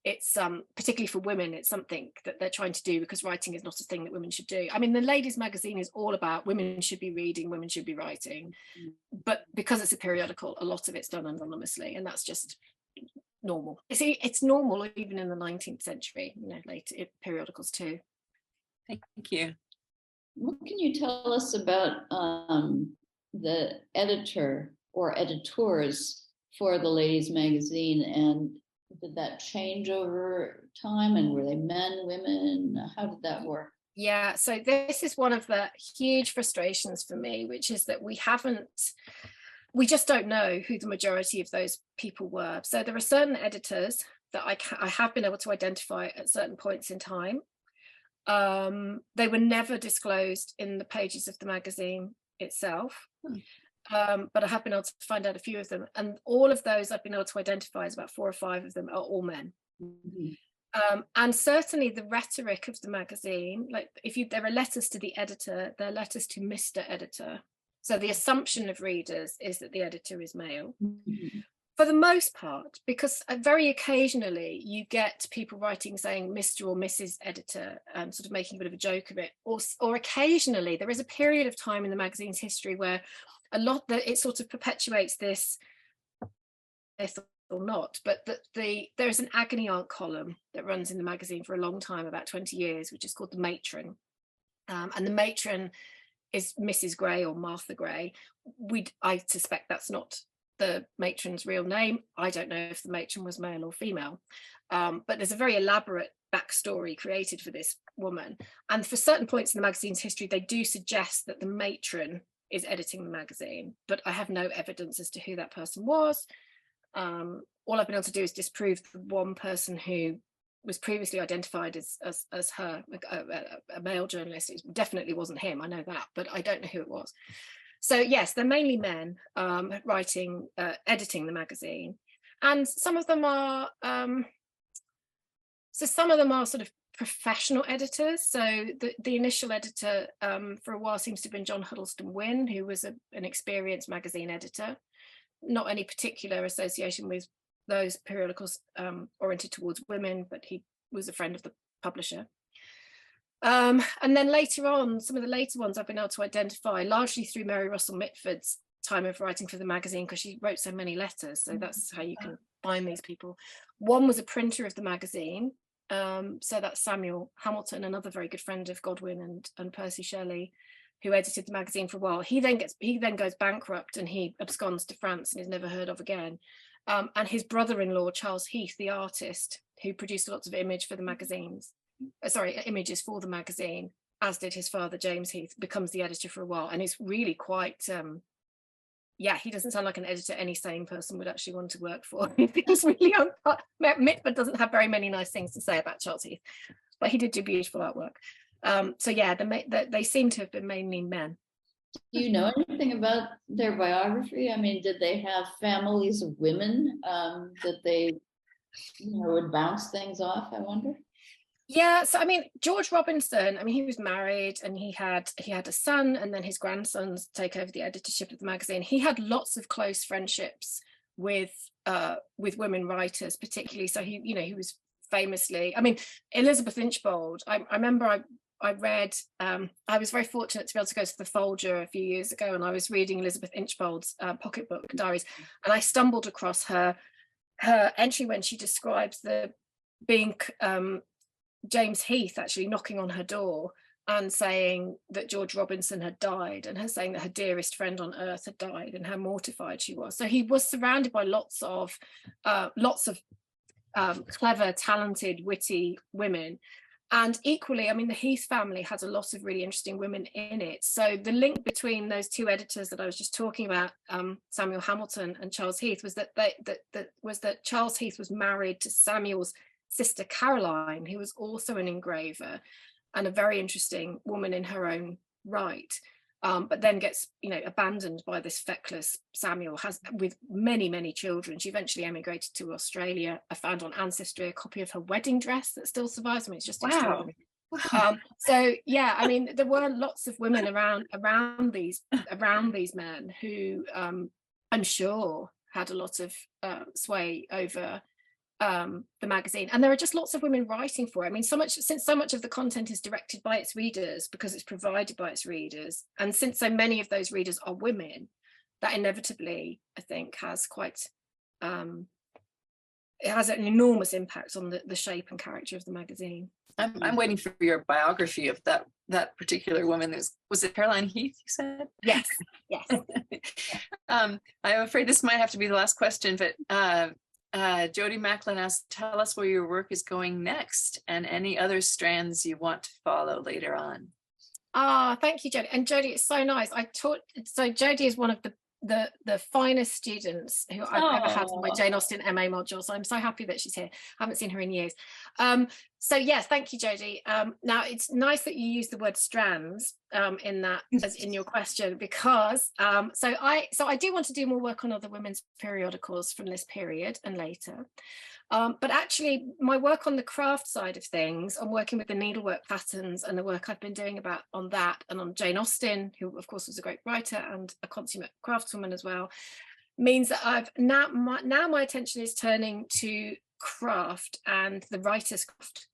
it's particularly for women, it's something that they're trying to do because writing is not a thing that women should do. I mean, the ladies magazine is all about women should be reading, women should be writing, but because it's a periodical, a lot of it's done anonymously, and that's just normal. It's normal even in the 19th century, you know, later periodicals too. Thank you. What can you tell us about the editor or editors for the ladies magazine, and did that change over time, and were they men, women? How did that work? Yeah, so this is one of the huge frustrations for me, which is that we just don't know who the majority of those people were. So there are certain editors that I have been able to identify at certain points in time. They were never disclosed in the pages of the magazine itself. But I have been able to find out a few of them, and all of those I've been able to identify, as about 4 or 5 of them are all men. And certainly the rhetoric of the magazine, like there are letters to the editor, there are letters to Mr. Editor. So the assumption of readers is that the editor is male. For the most part, because very occasionally you get people writing saying Mr. or Mrs. Editor, sort of making a bit of a joke of it, or occasionally there is a period of time in the magazine's history where it sort of perpetuates this, or not, but that there is an agony aunt column that runs in the magazine for a long time, about 20 years, which is called the Matron, and the Matron is Mrs. Gray or Martha Gray. I suspect that's not the matron's real name. I don't know if the matron was male or female, but there's a very elaborate backstory created for this woman, and for certain points in the magazine's history they do suggest that the matron is editing the magazine, but I have no evidence as to who that person was. All I've been able to do is disprove the one person who was previously identified as her, a male journalist. It definitely wasn't him, I know that, but I don't know who it was. So yes, they're mainly men writing, editing the magazine, and some of them are sort of professional editors. So the initial editor for a while seems to have been John Huddleston Wynne, who was an experienced magazine editor, not any particular association with those periodicals oriented towards women, but he was a friend of the publisher. And then later on, some of the later ones I've been able to identify largely through Mary Russell Mitford's time of writing for the magazine, because she wrote so many letters, so that's how you can find these people. One was a printer of the magazine, so that's Samuel Hamilton, another very good friend of Godwin and Percy Shelley, who edited the magazine for a while. He then goes bankrupt and he absconds to France and is never heard of again. And his brother-in-law, Charles Heath, the artist, who produced lots of images for the magazine, as did his father, James Heath, becomes the editor for a while, and is really quite, he doesn't sound like an editor any sane person would actually want to work for. He's really Mitford doesn't have very many nice things to say about Charles Heath, but he did do beautiful artwork. So yeah, they seem to have been mainly men. Do you know anything about their biography? I mean, did they have families of women that they would bounce things off, I wonder? Yeah, so I mean, George Robinson, I mean, he was married and he had a son, and then his grandsons take over the editorship of the magazine. He had lots of close friendships with women writers, particularly. So he was famously, I mean, Elizabeth Inchbold. I remember I read, I was very fortunate to be able to go to the Folger a few years ago, and I was reading Elizabeth Inchbold's pocketbook diaries, and I stumbled across her entry when she describes being James Heath actually knocking on her door and saying that George Robinson had died, and her saying that her dearest friend on earth had died, and how mortified she was. So he was surrounded by lots of clever, talented, witty women. And equally, I mean, the Heath family had a lot of really interesting women in it. So the link between those two editors that I was just talking about, Samuel Hamilton and Charles Heath, was that Charles Heath was married to Samuel's sister Caroline, who was also an engraver and a very interesting woman in her own right, but then gets abandoned by this feckless Samuel, with many children. She eventually emigrated to Australia. I found on Ancestry a copy of her wedding dress that still survives. I mean, it's just extraordinary. So yeah, I mean, there were lots of women around these men who I'm sure had a lot of sway over the magazine, and there are just lots of women writing for it. I mean, since so much of the content is directed by its readers because it's provided by its readers, and since so many of those readers are women, that inevitably, I think, has quite it has an enormous impact on the shape and character of the magazine. I'm waiting for your biography of that particular woman. Was it Caroline Heath, you said? Yes, yes. I'm afraid this might have to be the last question, but Jody Macklin asked, tell us where your work is going next and any other strands you want to follow later on. Thank you, Jody. And Jody, it's so nice. So Jody is one of the finest students who I've ever had in my Jane Austen MA module. So I'm so happy that she's here. I haven't seen her in years. So yes, thank you, Jody. Now it's nice that you use the word strands in that as in your question, because so I do want to do more work on other women's periodicals from this period and later. But actually my work on the craft side of things, on working with the needlework patterns and the work I've been doing on that and on Jane Austen, who of course was a great writer and a consummate craftswoman as well, means that I've now my attention is turning to craft and the writer's craft.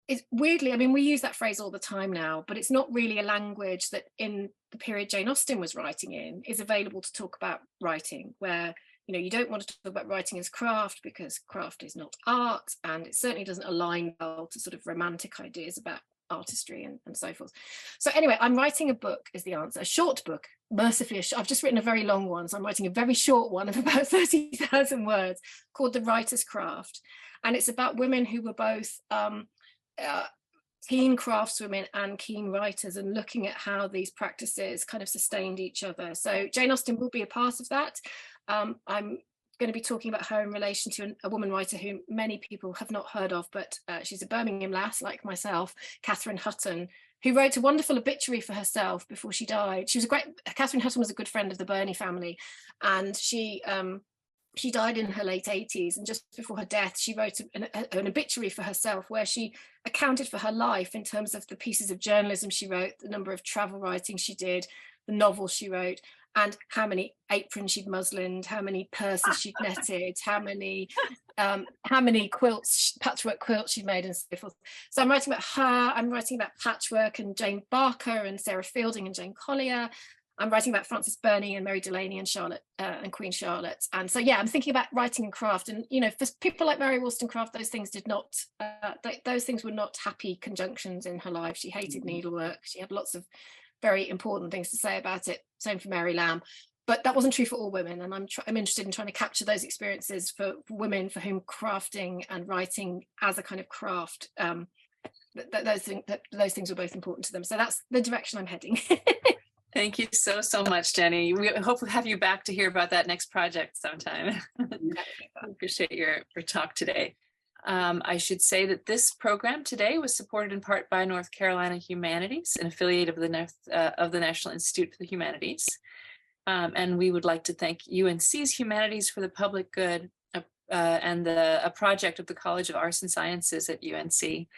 It's weirdly, I mean, we use that phrase all the time now, but it's not really a language that in the period Jane Austen was writing in is available to talk about writing, where you don't want to talk about writing as craft because craft is not art, and it certainly doesn't align well to sort of romantic ideas about artistry and so forth. So anyway, I'm writing a book is the answer, a short book, mercifully. I've just written a very long one, so I'm writing a very short one of about 30,000 words called The Writer's Craft. And it's about women who were both keen craftswomen and keen writers, and looking at how these practices kind of sustained each other. So Jane Austen will be a part of that. I'm going to be talking about her in relation to a woman writer who many people have not heard of, but she's a Birmingham lass like myself, Catherine Hutton, who wrote a wonderful obituary for herself before she died. Catherine Hutton was a good friend of the Burney family, and she died in her late 80s, and just before her death she wrote an obituary for herself where she accounted for her life in terms of the pieces of journalism she wrote, the number of travel writing she did, the novels she wrote, and how many aprons she'd muslined, how many purses she'd netted, how many quilts, patchwork quilts she'd made, and so forth. So I'm writing about her, I'm writing about patchwork and Jane Barker and Sarah Fielding and Jane Collier. I'm writing about Frances Burney and Mary Delaney and Charlotte and Queen Charlotte. And so, yeah, I'm thinking about writing and craft. And, for people like Mary Wollstonecraft, those things those things were not happy conjunctions in her life. She hated needlework. She had lots of very important things to say about it. Same for Mary Lamb. But that wasn't true for all women. And I'm interested in trying to capture those experiences for women for whom crafting and writing as a kind of craft, those things were both important to them. So that's the direction I'm heading. Thank you so much, Jenny. We hope we'll have you back to hear about that next project sometime. I appreciate your talk today. I should say that this program today was supported in part by North Carolina Humanities, an affiliate of the National Institute for the Humanities. And we would like to thank UNC's Humanities for the Public Good and a project of the College of Arts and Sciences at UNC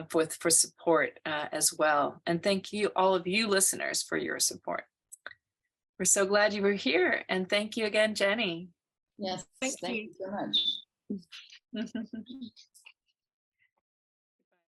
for support as well. And thank you, all of you listeners, for your support. We're so glad you were here. And thank you again, Jenny. Yes, thank you so much.